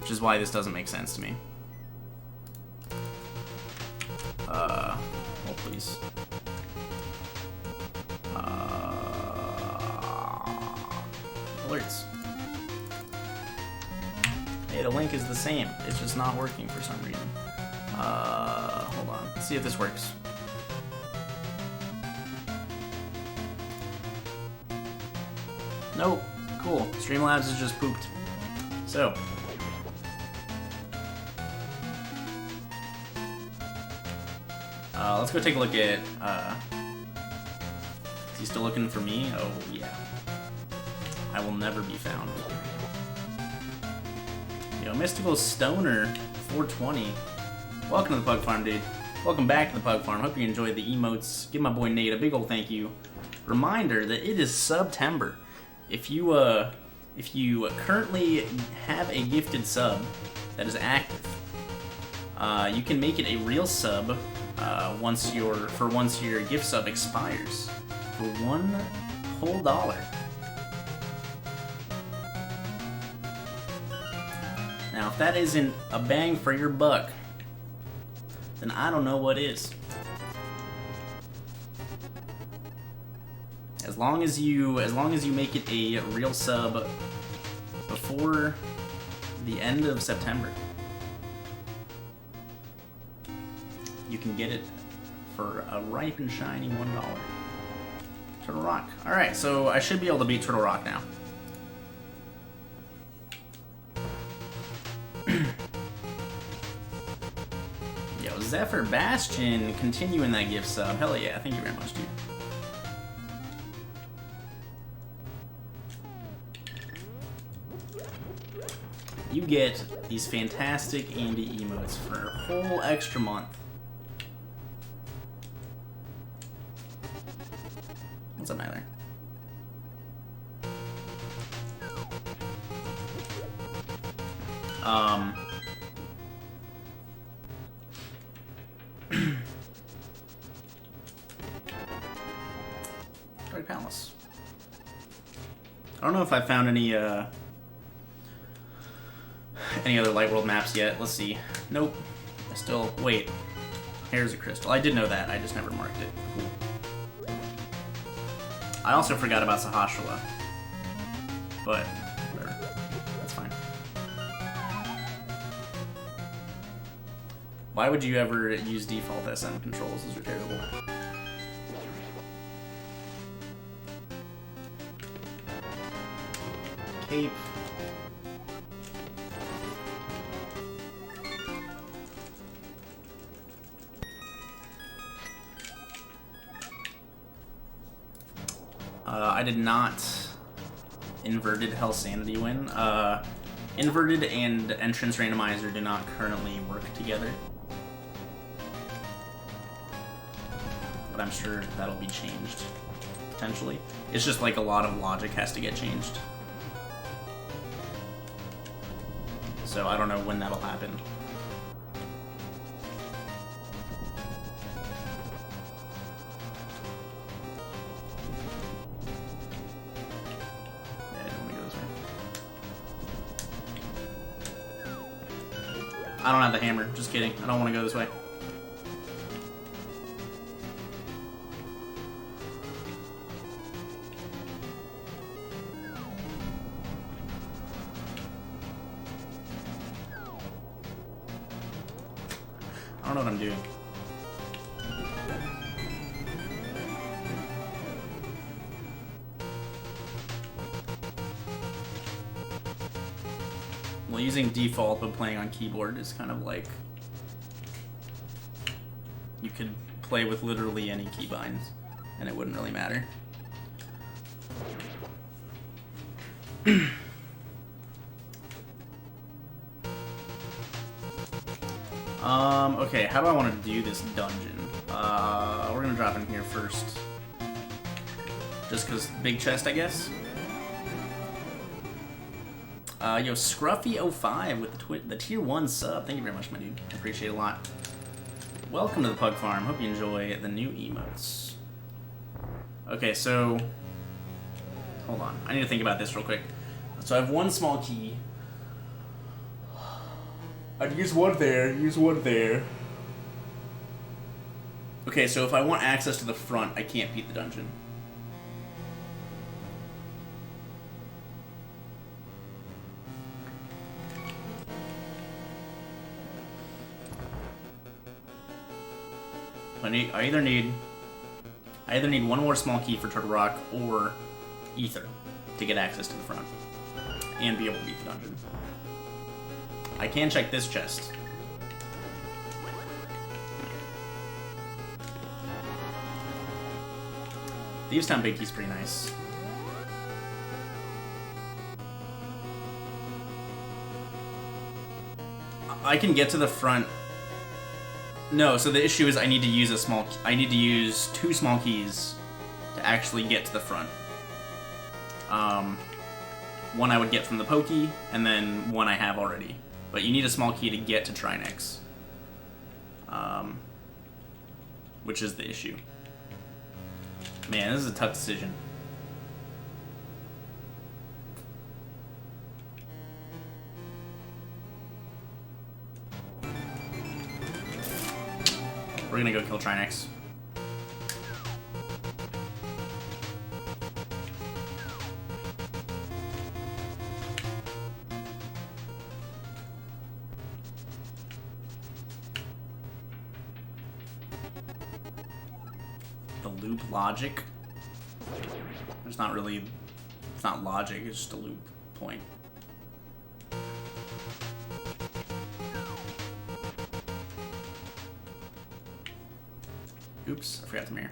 which is why this doesn't make sense to me. Oh please. Alerts. Hey, the link is the same. It's just not working for some reason. Hold on. Let's see if this works. Nope. Cool. Streamlabs is just pooped. So. Let's go take a look at, is he still looking for me? Oh, yeah. I will never be found. Yo, Mystical Stoner 420. Welcome to the Pug Farm, dude. Welcome back to the Pug Farm. Hope you enjoyed the emotes. Give my boy Nate a big ol' thank you. Reminder that it is September. If you currently have a gifted sub that is active, you can make it a real sub once your gift sub expires for $1 whole. Now, if that isn't a bang for your buck, then I don't know what is. As long as you make it a real sub before the end of September, you can get it for a ripe and shiny $1. Turtle Rock. All right, so I should be able to beat Turtle Rock now. Yo, Zephyr Bastion continuing that gift sub. Hell yeah, thank you very much, dude. You get these fantastic Andy emotes for a whole extra month. What's up, Nyler? Dark Palace. I don't know if I found any other Light World maps yet. Let's see. Nope. I still... Wait. Here's a crystal. I did know that. I just never marked it. Cool. I also forgot about Sahasrahla. But, whatever. That's fine. Why would you ever use default SM controls? Those are terrible. Cape. I did not inverted Hell Sanity win. Inverted and Entrance Randomizer do not currently work together. But I'm sure that'll be changed, potentially. It's just like a lot of logic has to get changed. So I don't know when that'll happen. I don't have the hammer. Just kidding. I don't want to go this way. I don't know what I'm doing. Well, using default but playing on keyboard is kind of like you could play with literally any keybinds and it wouldn't really matter. Okay, how do I want to do this dungeon? We're gonna drop in here first. Just because big chest, I guess. Yo, Scruffy05 with the tier 1 sub. Thank you very much, my dude. I appreciate it a lot. Welcome to the Pug Farm. Hope you enjoy the new emotes. Okay, so hold on. I need to think about this real quick. So I have one small key. I'd use one there, use one there. Okay, so if I want access to the front, I can't beat the dungeon. I either need one more small key for Turtle Rock or Ether to get access to the front and be able to beat the dungeon. I can check this chest. Thieves Town Big Key's pretty nice. I can get to the front. No, so the issue is I need to use two small keys to actually get to the front. One I would get from the Pokey, and then one I have already. But you need a small key to get to Trinex. Which is the issue. Man, this is a tough decision. We're gonna go kill Trinex. The loop logic. It's not really, it's not logic, it's just a loop point. Oops, I forgot the mirror.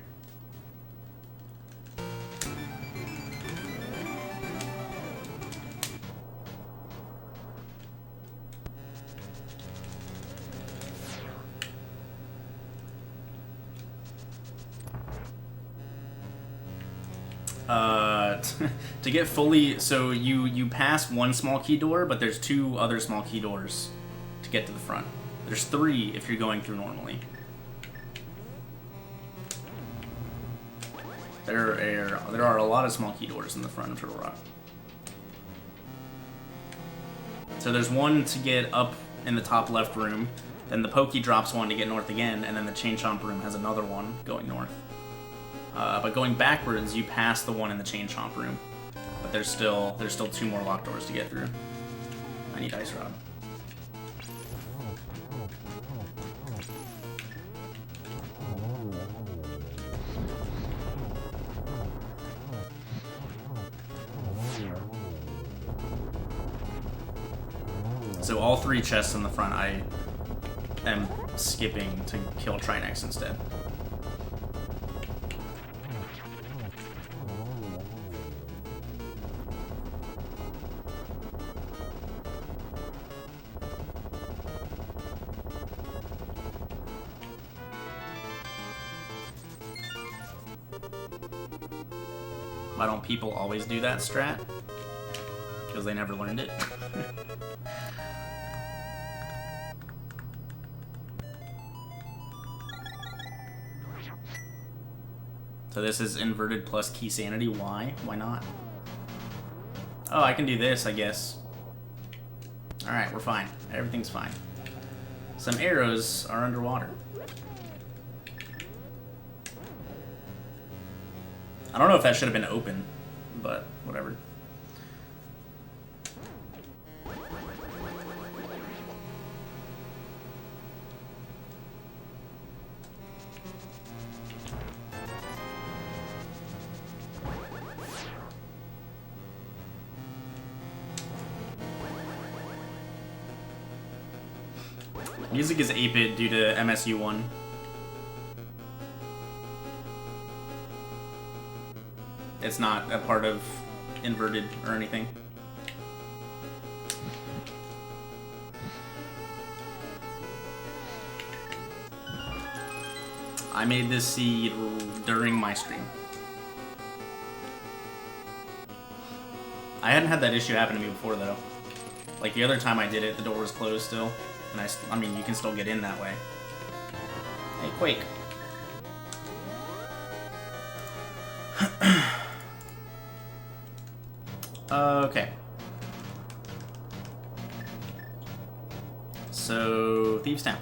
To get fully, so you pass one small key door, but there's two other small key doors to get to the front. There's three if you're going through normally. There are a lot of small key doors in the front of Turtle Rock. So there's one to get up in the top left room, then the Pokey drops one to get north again, and then the Chain Chomp room has another one going north. But going backwards, you pass the one in the Chain Chomp room. But there's still two more locked doors to get through. I need Ice Rod. So all three chests in the front, I am skipping to kill Trinex instead. Why don't people always do that strat? Because they never learned it. So this is inverted plus Keysanity. Why? Why not? Oh, I can do this, I guess. Alright, we're fine. Everything's fine. Some arrows are underwater. I don't know if that should have been open, but whatever. Music is 8-bit due to MSU1. It's not a part of inverted or anything. I made this seed during my stream. I hadn't had that issue happen to me before, though. Like, the other time I did it, the door was closed still. And I mean, you can still get in that way. Hey, Quake. Okay. So, Thieves Town.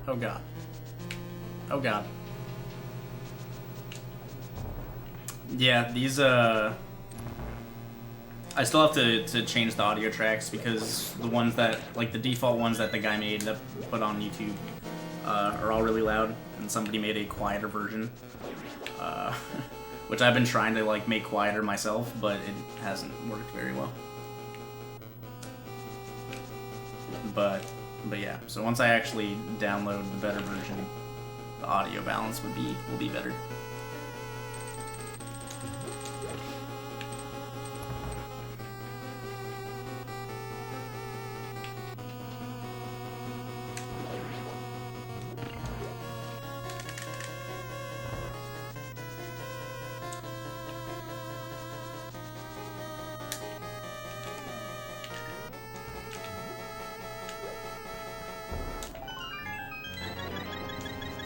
Oh god. Oh god. Yeah, these, I still have to change the audio tracks because the ones that, like the default ones that the guy made that put on YouTube, are all really loud, and somebody made a quieter version, which I've been trying to, like, make quieter myself, but it hasn't worked very well. But yeah, so once I actually download the better version, the audio balance will be better.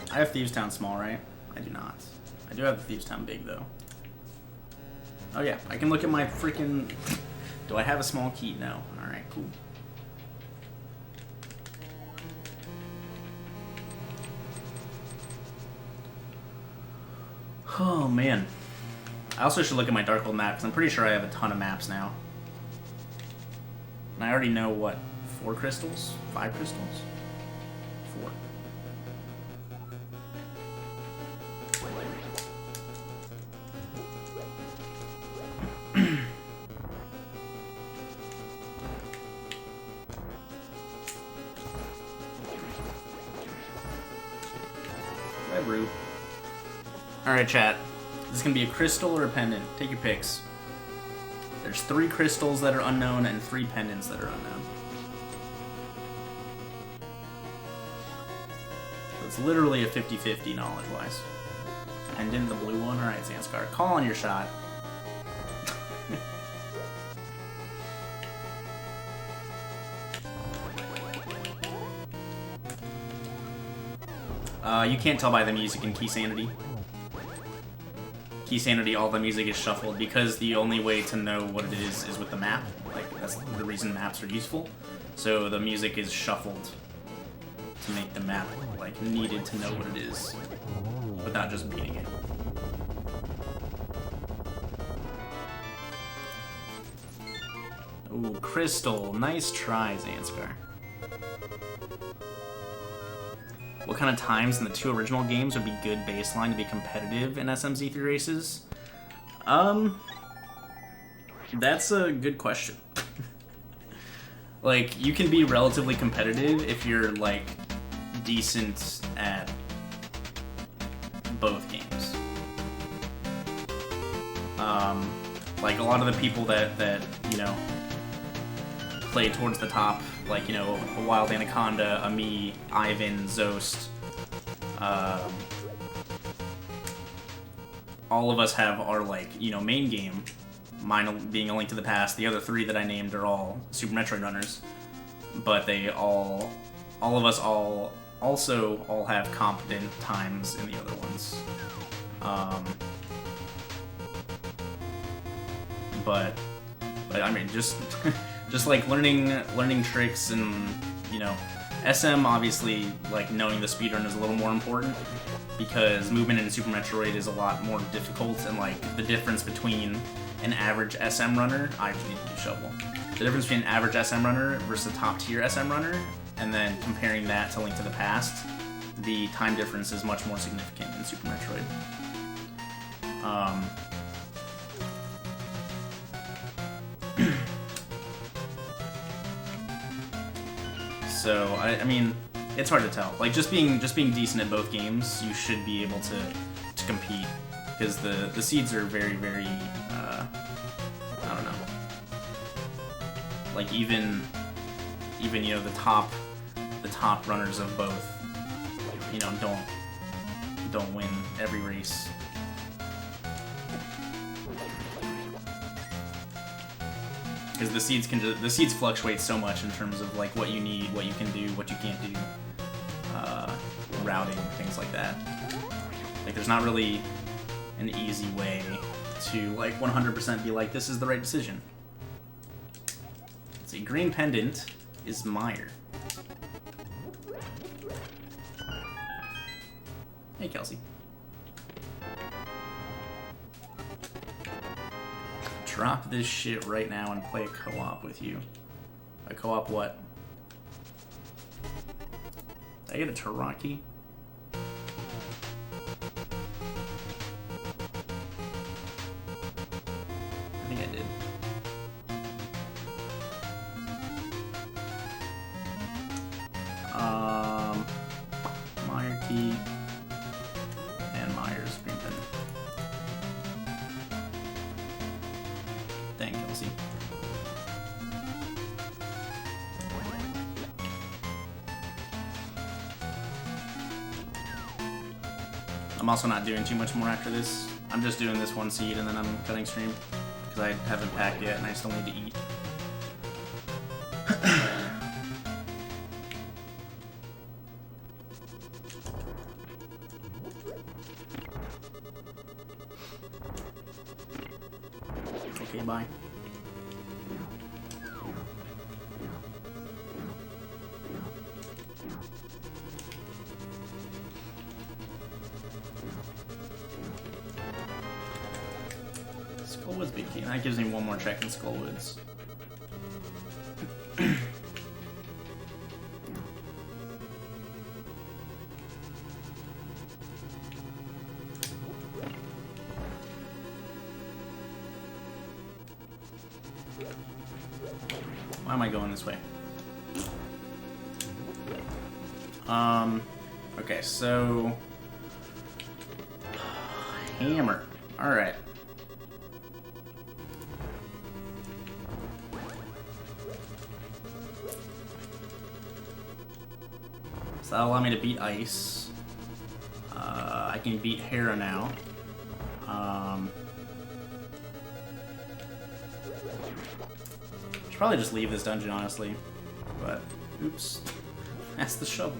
I have Thieves Town small, right? I do not. I do have the Thieves Town big, though. Oh yeah, I can look at my freaking... Do I have a small key? No. Alright, cool. Oh, man. I also should look at my Darkhold map, because I'm pretty sure I have a ton of maps now. And I already know, what, 4 crystals? 5 crystals? 4. Alright, chat. This is going to be a crystal or a pendant. Take your picks. There's 3 crystals that are unknown and 3 pendants that are unknown. So it's literally a 50-50 knowledge-wise. Pendant, the blue one? Alright, Zanskar. Call on your shot. You can't tell by the music in Keysanity. Keysanity, all the music is shuffled because the only way to know what it is with the map. Like, that's the reason maps are useful. So the music is shuffled to make the map, like, needed to know what it is without just beating it. Ooh, Crystal. Nice try, Zanskar. What kind of times in the 2 original games would be good baseline to be competitive in SMZ3 races? That's a good question. Like, you can be relatively competitive if you're, like, decent at both games. Like, a lot of the people that you know, play towards the top, like, you know, a Wild Anaconda, a me, Ivan, Zost, all of us have our, like, you know, main game mine being A Link to the Past. The other 3 that I named are all Super Metroid runners, but they all of us also all have competent times in the other ones. But I mean, just like learning tricks, and you know, SM obviously, like, knowing the speedrun is a little more important because movement in Super Metroid is a lot more difficult, and like the difference between an average SM runner, I actually need to do shovel. The difference between an average SM runner versus a top tier SM runner, and then comparing that to Link to the Past, the time difference is much more significant in Super Metroid. So I mean, it's hard to tell. Like, just being decent at both games, you should be able to compete, because the seeds are very, very I don't know. Like, even you know, the top runners of both, you know, don't win every race. Because the seeds fluctuate so much in terms of like what you need, what you can do, what you can't do, routing, things like that. Like, there's not really an easy way to like 100% be like, this is the right decision. See, green pendant is Meyer. Hey, Kelsey. Drop this shit right now and play a co-op with you. A co-op what? Did I get a Taraki? I think I did. Meyer key and Meyer's green pendant. Dang, Kelsey. I'm also not doing too much more after this. I'm just doing this one seed and then I'm cutting stream because I haven't packed yet and I still need to eat. Okay, bye. Skullwood's big key. That gives me one more check in Skullwoods. Why am I going this way? Okay, so hammer. All right. So that'll allow me to beat ice. I can beat Hera now. Should probably just leave this dungeon, honestly. But, oops. That's the shovel.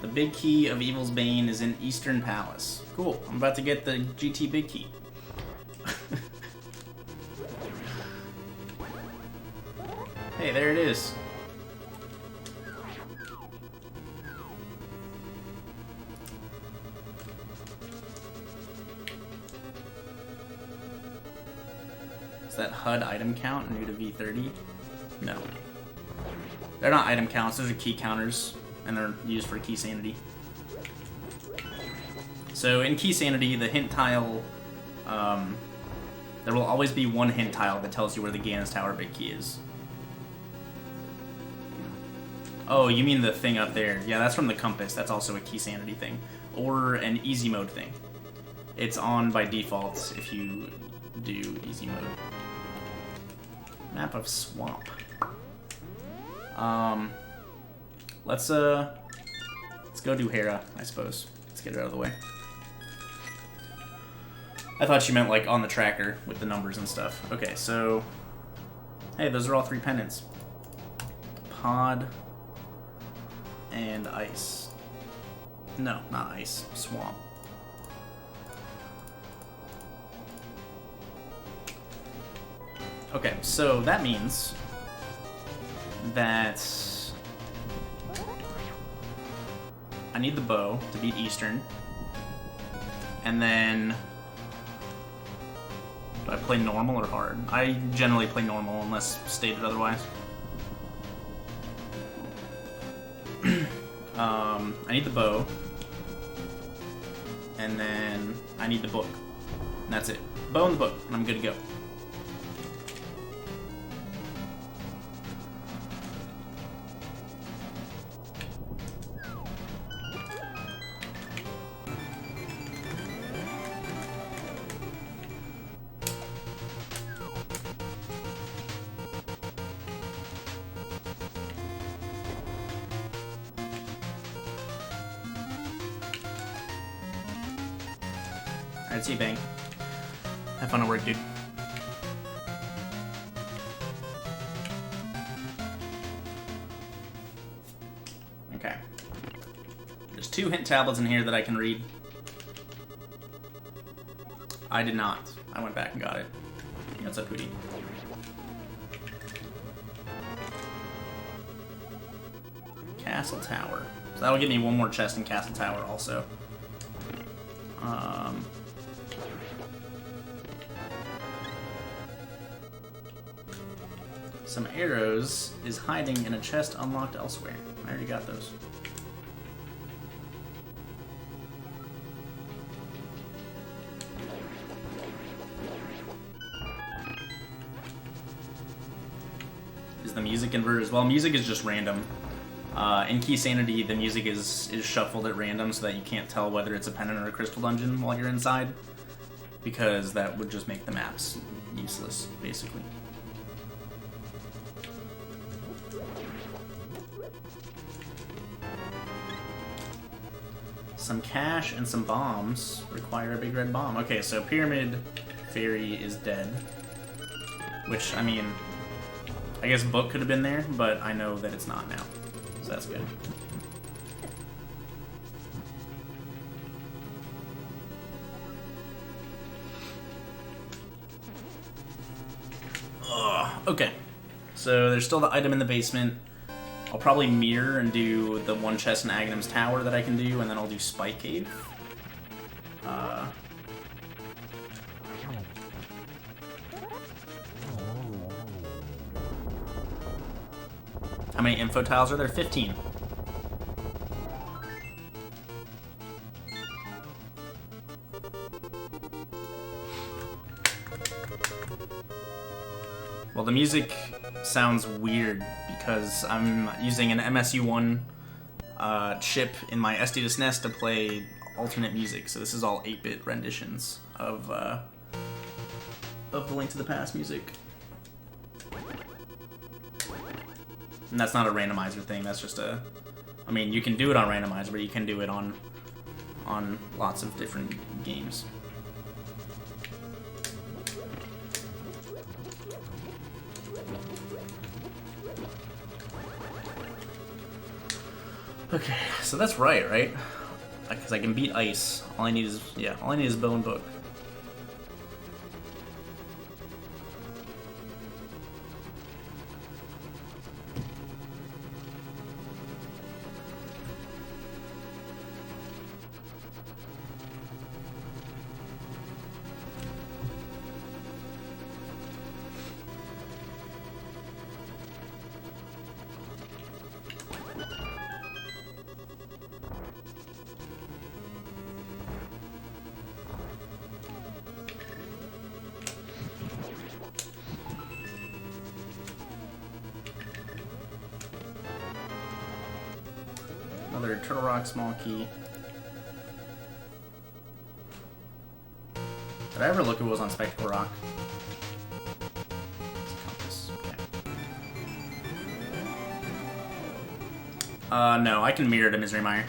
The big key of Evil's Bane is in Eastern Palace. Cool. I'm about to get the GT big key. Hey, there it is. Is that HUD item count new to V30? No. They're not item counts, those are key counters, and they're used for Keysanity. So in Keysanity, the hint tile, there will always be one hint tile that tells you where the Gans Tower big key is. Oh, you mean the thing up there. Yeah, that's from the compass. That's also a Keysanity thing. Or an easy mode thing. It's on by default if you do easy mode. Map of swamp. Let's go do Hera, I suppose. Let's get it out of the way. I thought you meant like on the tracker with the numbers and stuff. Okay, so hey, those are all 3 pendants. Pod and ice. No, not ice. Swamp. Okay, so that means that I need the bow to beat Eastern. And then do I play normal or hard? I generally play normal unless stated otherwise. I need the bow. And then I need the book. And that's it. Bow and the book, and I'm good to go. Alright, see you, Bang. Have fun at work, dude. Okay. There's 2 hint tablets in here that I can read. I did not. I went back and got it. What's up, Hootie? Castle Tower. So that'll give me 1 more chest in Castle Tower also. Some arrows is hiding in a chest unlocked elsewhere. I already got those. Is the music inverted as well? Music is just random. In Keysanity, the music is shuffled at random so that you can't tell whether it's a pendant or a crystal dungeon while you're inside, because that would just make the maps useless, basically. Some cash and some bombs require a big red bomb. Okay, so Pyramid Fairy is dead. Which, I mean, I guess Book could have been there, but I know that it's not now. So that's good. Ugh, okay. So there's still the item in the basement. I'll probably mirror and do the 1 chest in Aghanim's Tower that I can do, and then I'll do Spike Cave. How many info tiles are there? 15. Well, the music sounds weird because I'm using an MSU1 chip in my SD2SNES to play alternate music, so this is all 8-bit renditions of the Link to the Past music. And that's not a randomizer thing, that's just a... I mean, you can do it on randomizer, but you can do it on lots of different games. Okay, so that's right? Because I can beat ice. All I need is, yeah, all I need is bow and book. Another Turtle Rock small key. Did I ever look at what was on Spectacle Rock? Compass. Okay. No, I can mirror to Misery Mire.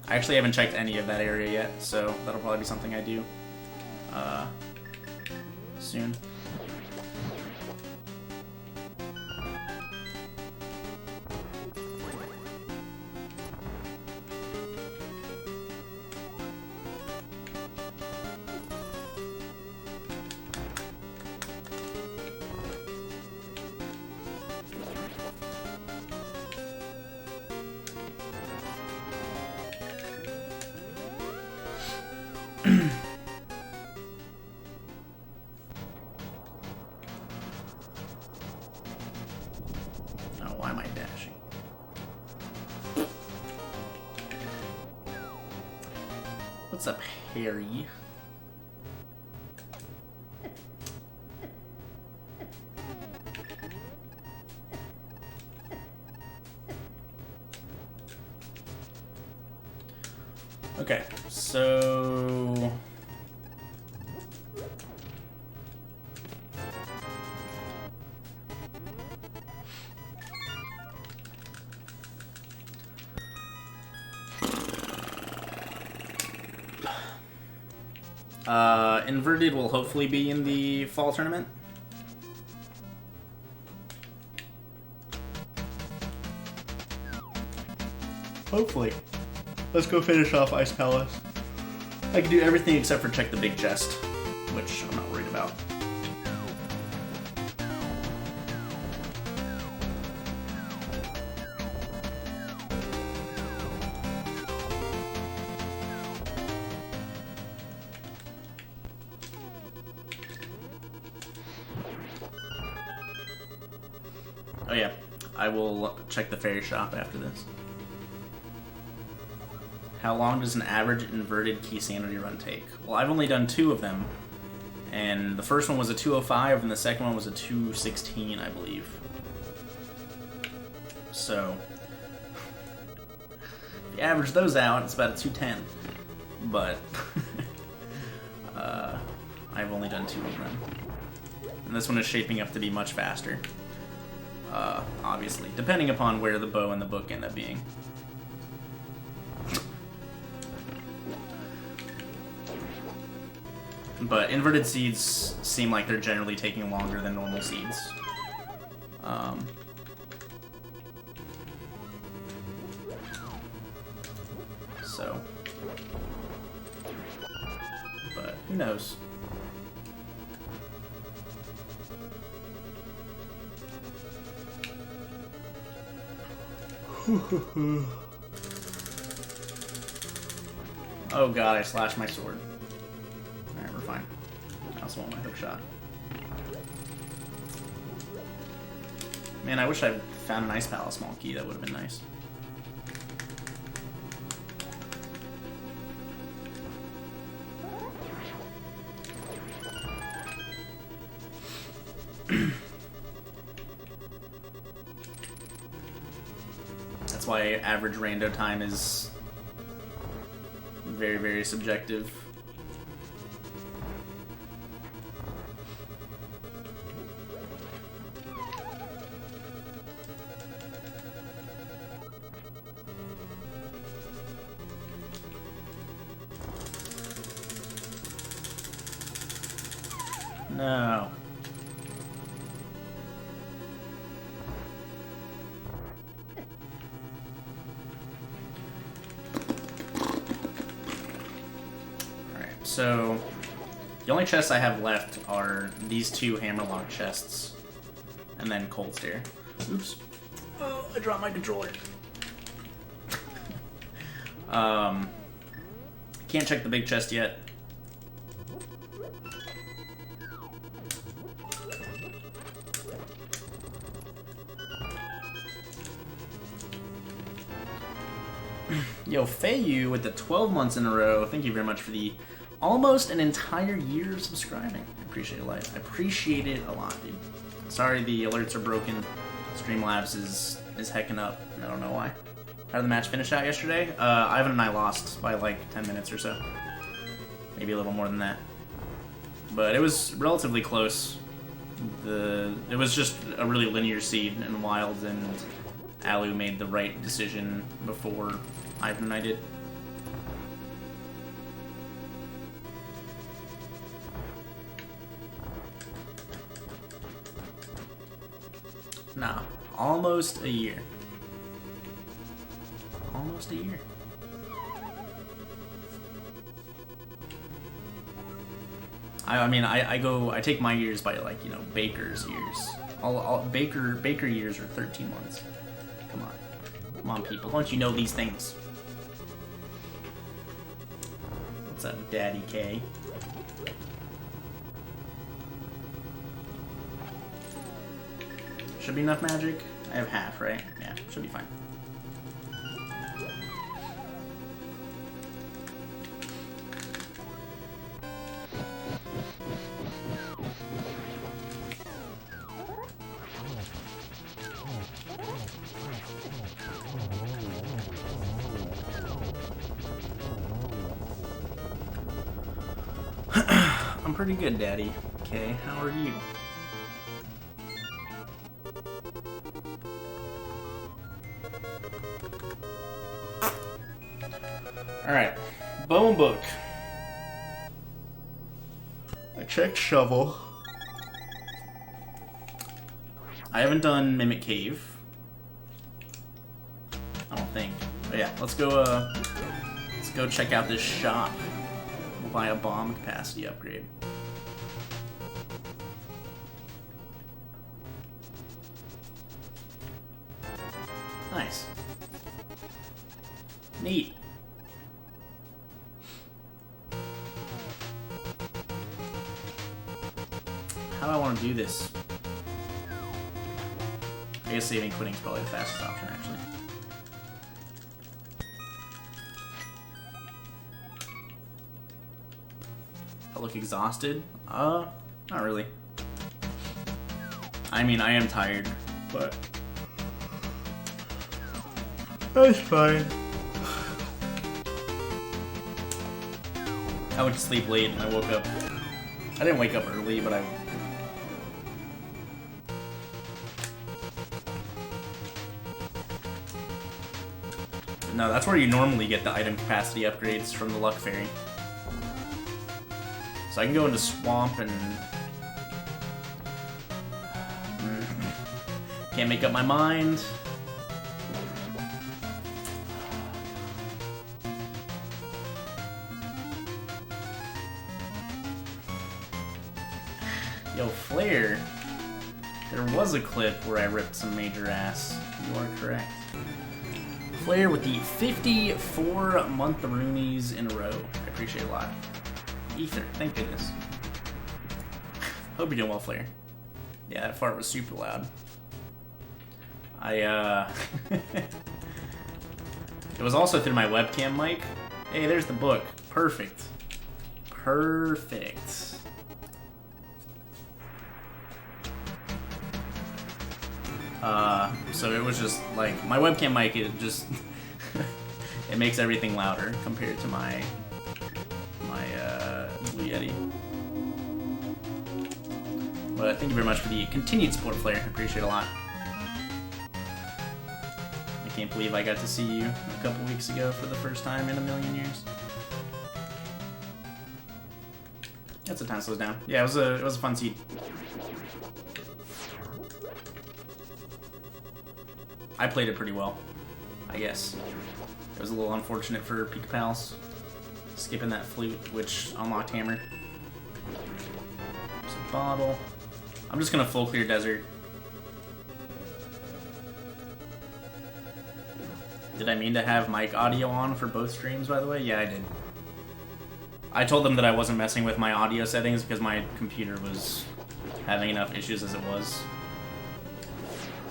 I actually haven't checked any of that area yet, so that'll probably be something I do soon. What's up, Harry? Okay, so... Inverted will hopefully be in the fall tournament. Hopefully. Let's go finish off Ice Palace. I can do everything except for check the big chest, which I'm not worried about. Oh yeah, I will check the fairy shop after this. How long does an average inverted Keysanity run take? Well, I've only done 2 of them, and the first one was a 205, and the second one was a 216, I believe. So, if you average those out, it's about a 210. But, I've only done 2 of them. And this one is shaping up to be much faster. Obviously, depending upon where the bow and the book end up being. But inverted seeds seem like they're generally taking longer than normal seeds. So, but who knows? Oh god, I slashed my sword. Alright, we're fine. I also want my hook shot. Man, I wish I found an Ice Palace small key. That would have been nice. That's why average rando time is very, very subjective. No. So, the only chests I have left are these 2 hammerlock chests, and then Cold Stare. Oops. Oh, I dropped my controller. Can't check the big chest yet. Yo, Fayu with the 12 months in a row. Thank you very much for the almost an entire year of subscribing. I appreciate it a lot. I appreciate it a lot, dude. Sorry the alerts are broken. Streamlabs is hecking up, and I don't know why. How did the match finish out yesterday? Ivan and I lost by like 10 minutes or so. Maybe a little more than that. But it was relatively close. It was just a really linear seed in Wild, and Alu made the right decision before Ivan and I did. Nah, almost a year. Almost a year. I mean, I take my years by, like, you know, Baker's years. Baker years are 13 months. Come on. Come on, people. Don't you know these things? What's up, Daddy K? Should be enough magic. I have half, right? Yeah, should be fine. I'm pretty good, Daddy. Okay, how are you? Alright, bone book. I checked shovel. I haven't done Mimic Cave. I don't think. But yeah, let's go check out this shop. We'll buy a bomb capacity upgrade. Nice. Neat. How do I want to do this? I guess saving quitting is probably the fastest option, actually. I look exhausted? Not really. I mean, I am tired, but that's fine. I went to sleep late and I woke up. I didn't wake up early, but I. No, that's where you normally get the item capacity upgrades from the Luck Fairy. So I can go into Swamp and... Can't make up my mind. Yo, Flare. There was a clip where I ripped some major ass. You are correct. Flare with the 54 month-roonies in a row. I appreciate it a lot. Ether, thank goodness. Hope you're doing well, Flare. Yeah, that fart was super loud. It was also through my webcam mic. Hey, there's the book. Perfect. Perfect. So it was just like my webcam mic. It just it makes everything louder compared to my Blue Yeti. But thank you very much for the continued support, Flare. I appreciate it a lot. I can't believe I got to see you a couple weeks ago for the first time in a million years. That's a time slows down. Yeah, it was a fun seed. I played it pretty well, I guess. It was a little unfortunate for Pika Pals skipping that flute, which unlocked Hammer. There's a bottle. I'm just gonna full clear desert. Did I mean to have mic audio on for both streams, by the way? Yeah, I did. I told them that I wasn't messing with my audio settings because my computer was having enough issues as it was.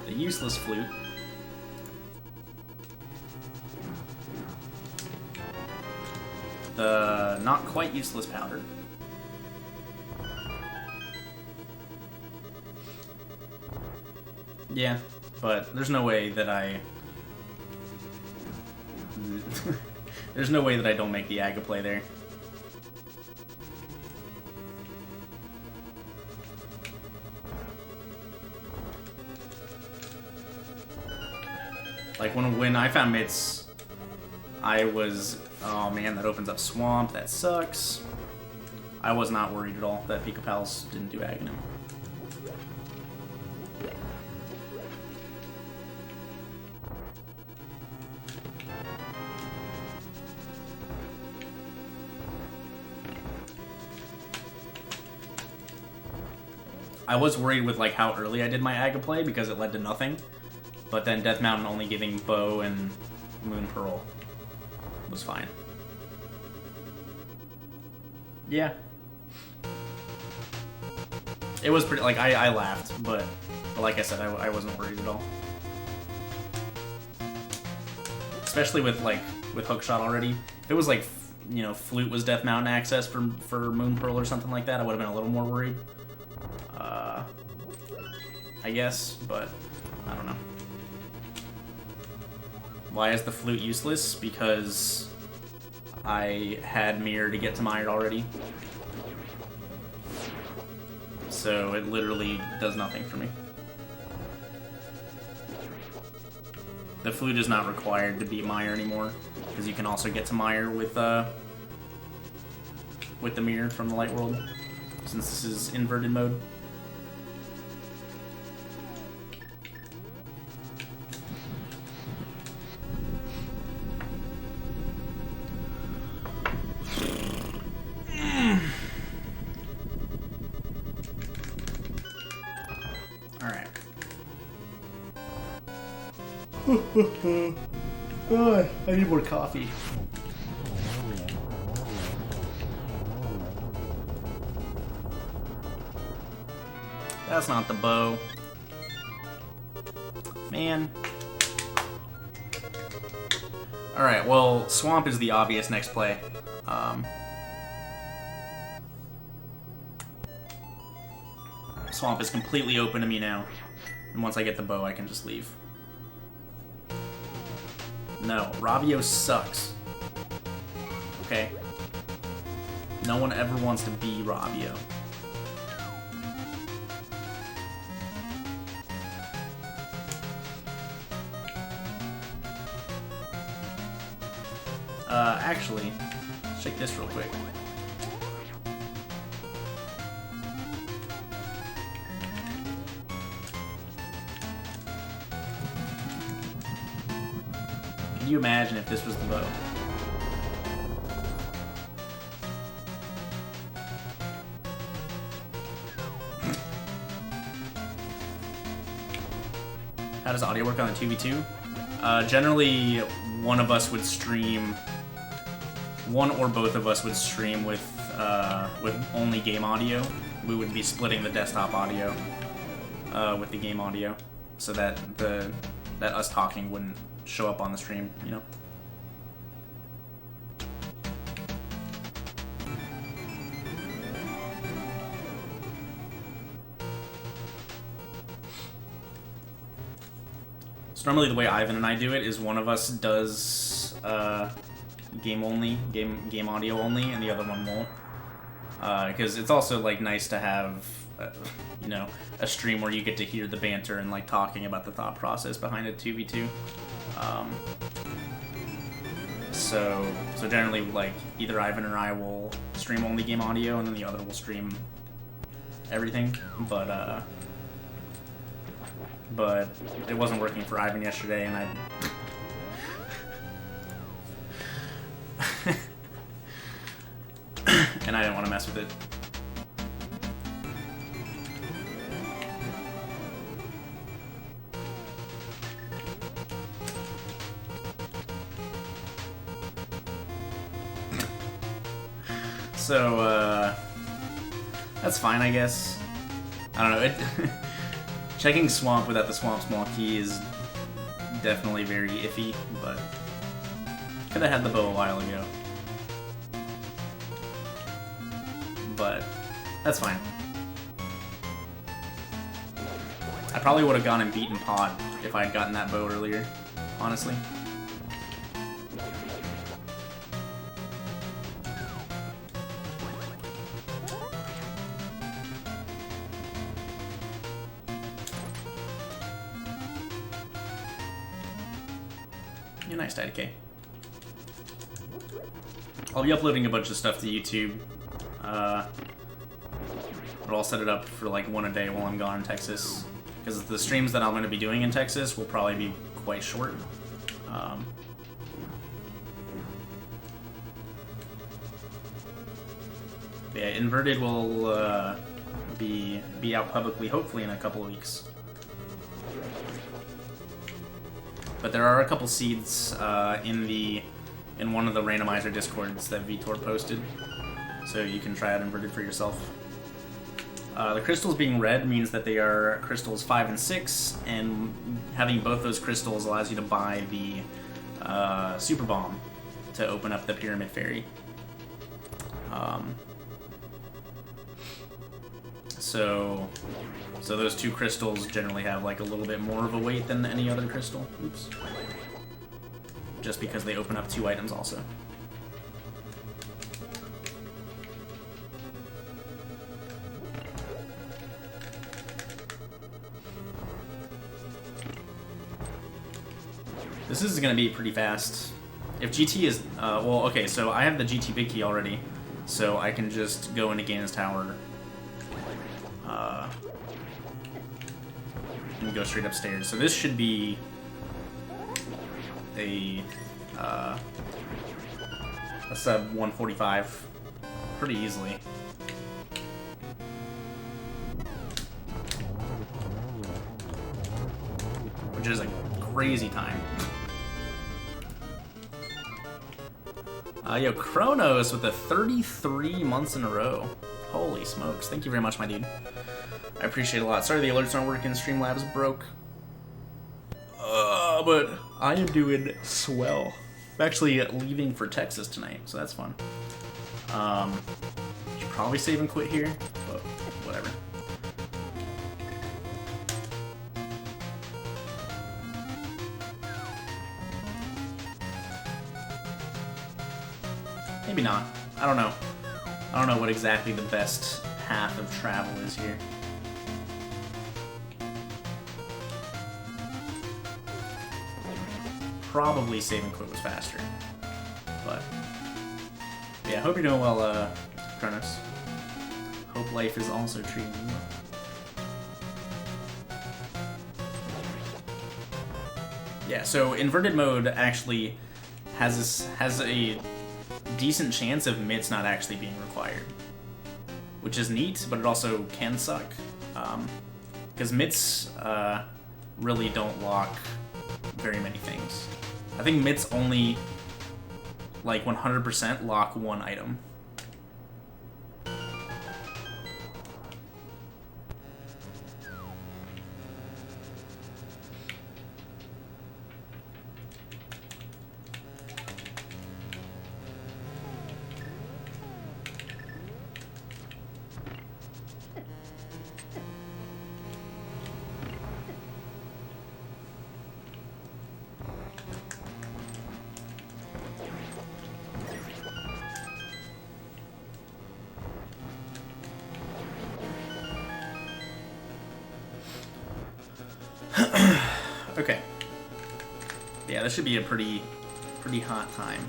The useless flute. The not quite useless powder. Yeah, but there's no way that there's no way that I don't make the Aga play there. Like, when I found Mitts, I was... Oh man, that opens up Swamp. That sucks. I was not worried at all that Pika Pals didn't do Aghanim. I was worried with like how early I did my Aga play because it led to nothing, but then Death Mountain only giving Bow and Moon Pearl was fine. Yeah. It was pretty, like, I laughed, but like I said, I wasn't worried at all. Especially with, like, with Hookshot already. If it was, like, you know, Flute was Death Mountain access for Moon Pearl or something like that, I would have been a little more worried. I guess, but I don't know. Why is the Flute useless? Because I had Mirror to get to Mired already. So it literally does nothing for me. The Flute is not required to beat Mire anymore, because you can also get to Mire with the Mirror from the Light World, since this is inverted mode. Oh, I need more coffee. That's not the bow. Man. Alright, well, Swamp is the obvious next play. Swamp is completely open to me now. And once I get the bow, I can just leave. No, Ravio sucks. Okay? No one ever wants to be Ravio. Actually, let's check this real quick. Can you imagine if this was the bow? How does audio work on the 2v2? Generally, one of us would stream. One or both of us would stream with only game audio. We would be splitting the desktop audio with the game audio, so that that us talking wouldn't show up on the stream, you know. So normally the way Ivan and I do it is one of us does game audio only, and the other one won't. Because it's also like nice to have, you know, a stream where you get to hear the banter and like talking about the thought process behind a 2v2. So generally, like, either Ivan or I will stream only game audio, and then the other will stream everything. But it wasn't working for Ivan yesterday, and and I didn't want to mess with it. So, that's fine, I guess. I don't know, checking Swamp without the Swamp Small Key is definitely very iffy, but could have had the bow a while ago. But that's fine. I probably would have gone and beaten Pod if I had gotten that bow earlier, honestly. Yeah, nice, Daddy. I'll be uploading a bunch of stuff to YouTube. But I'll set it up for like one a day while I'm gone in Texas. Because the streams that I'm going to be doing in Texas will probably be quite short. Yeah, Inverted will be out publicly hopefully in a couple of weeks. But there are a couple seeds in one of the Randomizer Discords that Vitor posted, so you can try out Inverted for yourself. The crystals being red means that they are crystals 5 and 6, and having both those crystals allows you to buy the Super Bomb to open up the Pyramid Fairy. So those two crystals generally have like a little bit more of a weight than any other crystal. Oops. Just because they open up 2 items also. This is going to be pretty fast. If GT is... well, okay, so I have the GT Big Key already, so I can just go into Ganon's Tower and go straight upstairs. So this should be a sub 145 pretty easily. Which is a crazy time. Yo, Kronos with the 33 months in a row. Holy smokes. Thank you very much, my dude. I appreciate it a lot. Sorry the alerts aren't working. Streamlabs broke. But I am swell. I'm actually leaving for Texas tonight, so that's fun. Should probably save and quit here, but whatever. Maybe not. I don't know. I don't know what exactly the best path of travel is here. Probably save and quit was faster. But yeah, I hope you're doing well, Kronos. Hope life is also treating you well. Yeah, so inverted mode actually has a decent chance of mitts not actually being required, which is neat, but it also can suck, because mitts really don't lock very many things. I think mitts only like 100% lock one item. Okay. Yeah, this should be a pretty hot time.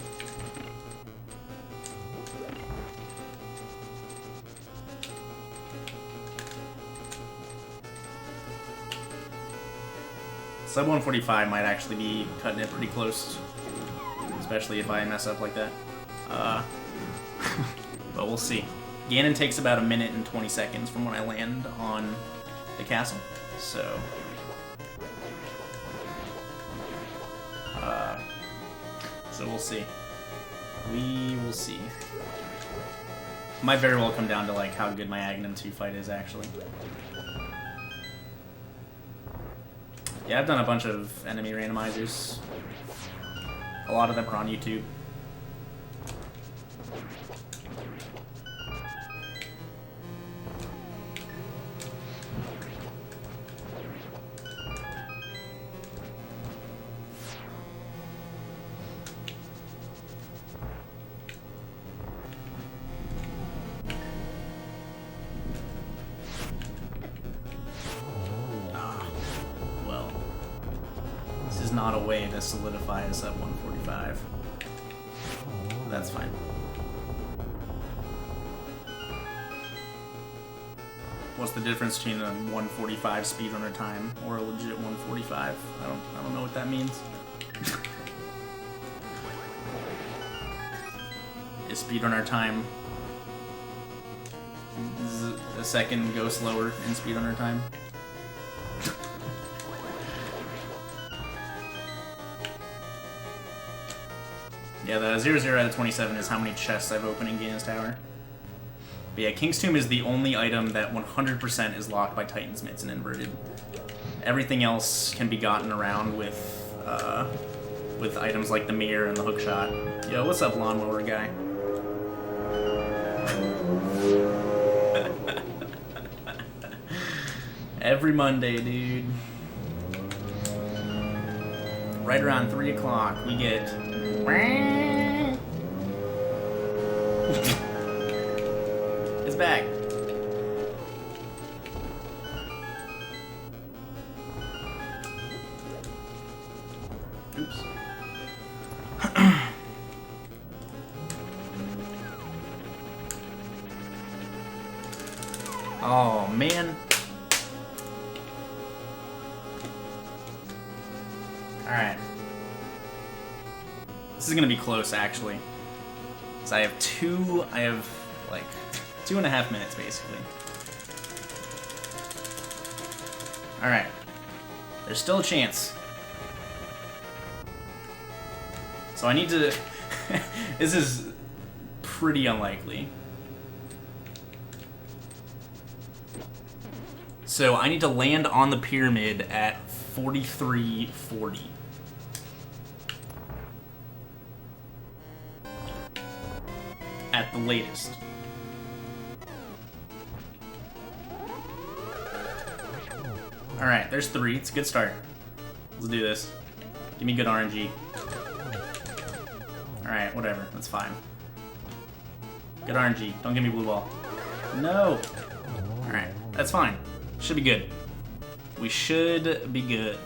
Sub 145 might actually be cutting it pretty close, especially if I mess up like that. But we'll see. Ganon takes about 1 minute and 20 seconds from when I land on the castle, so... so we'll see. We will see. Might very well come down to like how good my Aghanim 2 fight is actually. Yeah, I've done a bunch of enemy randomizers. A lot of them are on YouTube. is not a way to solidify a sub 145. That's fine. What's the difference between a 145 speedrunner time or a legit 145? I don't know what that means. Is speedrunner time a second go slower in speedrunner time? Yeah, the 0-0 out of 27 is how many chests I've opened in Gaines Tower. But yeah, King's Tomb is the only item that 100% is locked by Titan's Mitts and inverted. Everything else can be gotten around with items like the mirror and the hookshot. Yo, what's up, lawnmower guy? Every Monday, dude. Right around 3 o'clock, we get... It's back. Oops. Oh, man. Alright. This is gonna be close, actually. So I have like 2.5 minutes, basically. Alright. There's still a chance. So I need to... This is pretty unlikely. So I need to land on the pyramid at 43:40. At the latest. Alright, there's 3. It's a good start. Let's do this. Give me good RNG. Alright, whatever. That's fine. Good RNG. Don't give me blue ball. No! Alright, that's fine. Should be good. We should be good.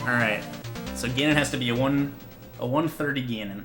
Alright, so Ganon has to be a 130 Ganon.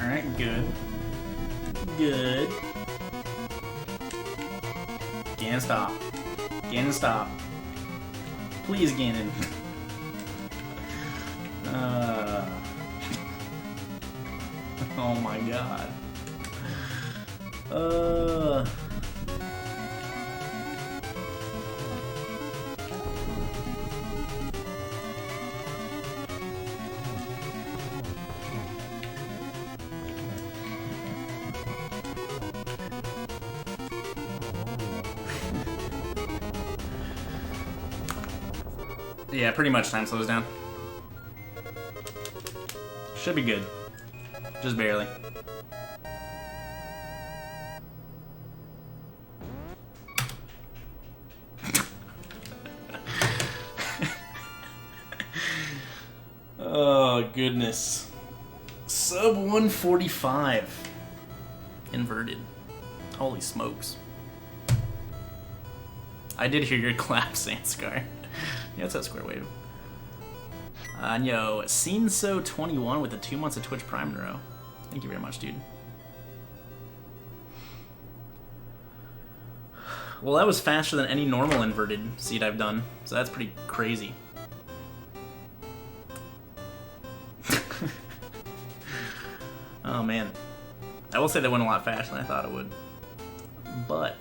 Alright, good. Good. Ganon, stop. Ganon, stop. Please, Ganon. Oh my god. Yeah, pretty much time slows down. Should be good. Just barely. Oh, goodness. Sub 145. Inverted. Holy smokes. I did hear your clap, Sandscar. Yeah, it's that Square Wave. And yo, Seenso21 with the 2 months of Twitch Prime in a row. Thank you very much, dude. Well, that was faster than any normal inverted seed I've done, so that's pretty crazy. Oh man, I will say that went a lot faster than I thought it would. But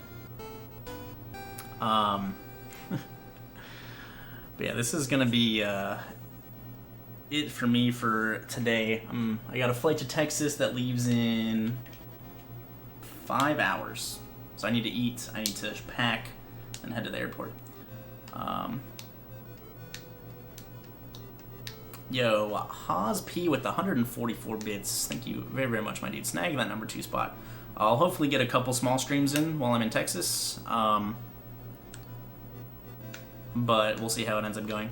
but yeah, this is gonna be it for me for today. I got a flight to Texas that leaves in 5 hours, so I need to eat. I need to pack and head to the airport. Yo, Haas P with 144 bits. Thank you very, very much, my dude. Snag that number 2 spot. I'll hopefully get a couple small streams in while I'm in Texas. But we'll see how it ends up going.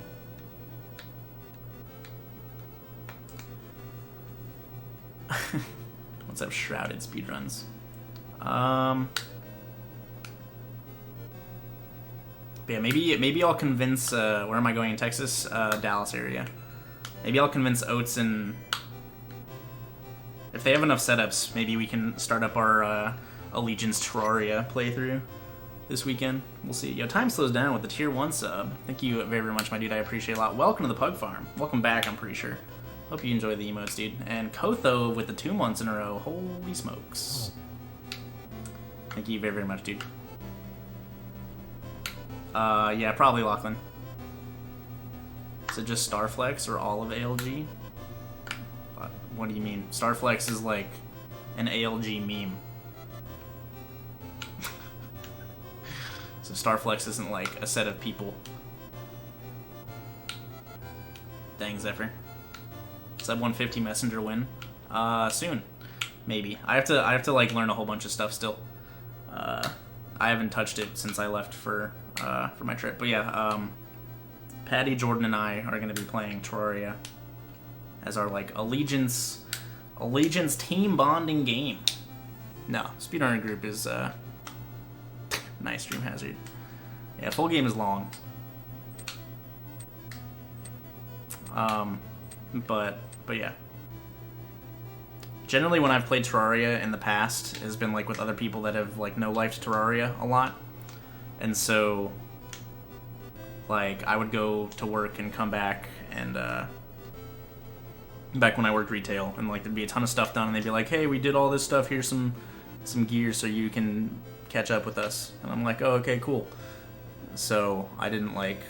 What's up, Shrouded speedruns? Yeah, maybe I'll convince. Where am I going in Texas? Dallas area. Maybe I'll convince Oats, and if they have enough setups, maybe we can start up our Allegiance Terraria playthrough this weekend. We'll see. Yo, time slows down with the tier 1 sub. Thank you very, very much, my dude. I appreciate it a lot. Welcome to the Pug Farm. Welcome back, I'm pretty sure. Hope you enjoy the emotes, dude. And Kotho with the 2 months in a row. Holy smokes. Thank you very, very much, dude. Yeah, probably Lachlan. Is it just Starflex or all of ALG? What do you mean? Starflex is like an ALG meme. So Starflex isn't like a set of people. Dang, Zephyr. Sub 150 messenger win? Soon. Maybe. I have to like learn a whole bunch of stuff still. I haven't touched it since I left for my trip. But yeah, Patty, Jordan, and I are going to be playing Terraria as our like Allegiance team bonding game. No, Speedrunner group is nice. Dream Hazard. Yeah, full game is long. But yeah. Generally, when I've played Terraria in the past, has been like with other people that have like no-lifed Terraria a lot, and so like I would go to work and come back, and back when I worked retail, and like there'd be a ton of stuff done, and they'd be like, "Hey, we did all this stuff. Here's some gear so you can catch up with us." And I'm like, "Oh, okay, cool." So I didn't like,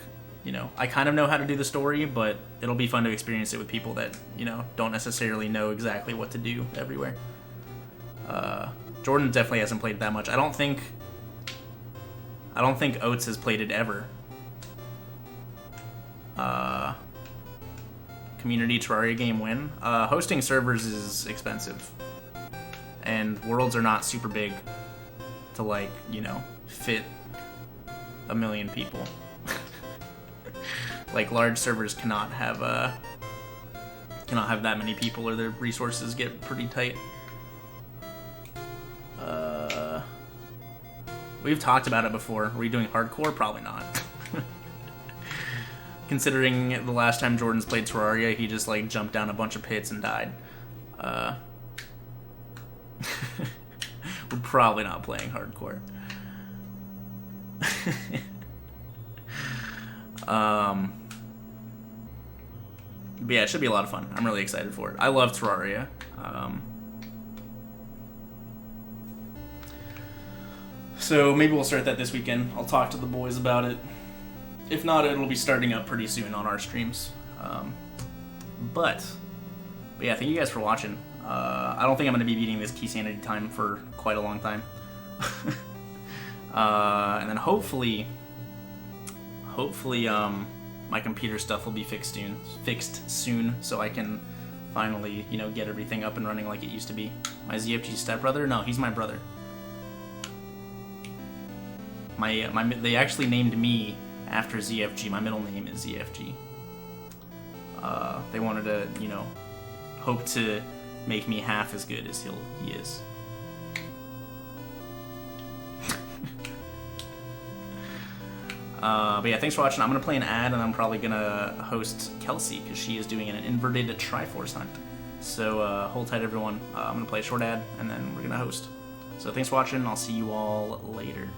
you know, I kind of know how to do the story, but it'll be fun to experience it with people that, you know, don't necessarily know exactly what to do everywhere. Jordan definitely hasn't played it that much. I don't think Oates has played it ever. Community Terraria game win. Hosting servers is expensive, and worlds are not super big to, like, you know, fit 1 million people. Like, large servers cannot have that many people, or their resources get pretty tight. We've talked about it before. Are we doing hardcore? Probably not. Considering the last time Jordan's played Terraria, he just like jumped down a bunch of pits and died. We're probably not playing hardcore. But yeah, it should be a lot of fun. I'm really excited for it. I love Terraria. So maybe we'll start that this weekend. I'll talk to the boys about it. If not, it'll be starting up pretty soon on our streams. But yeah, thank you guys for watching. I don't think I'm going to be beating this Keysanity time for quite a long time. And then hopefully, my computer stuff will be fixed soon, so I can finally, you know, get everything up and running like it used to be. My ZFG stepbrother? No, he's my brother. They actually named me after ZFG. My middle name is ZFG. They wanted to, you know, hope to make me half as good as he is. But yeah, thanks for watching. I'm going to play an ad, and I'm probably going to host Kelsey, because she is doing an inverted Triforce hunt. So hold tight, everyone. I'm going to play a short ad, and then we're going to host. So thanks for watching. I'll see you all later.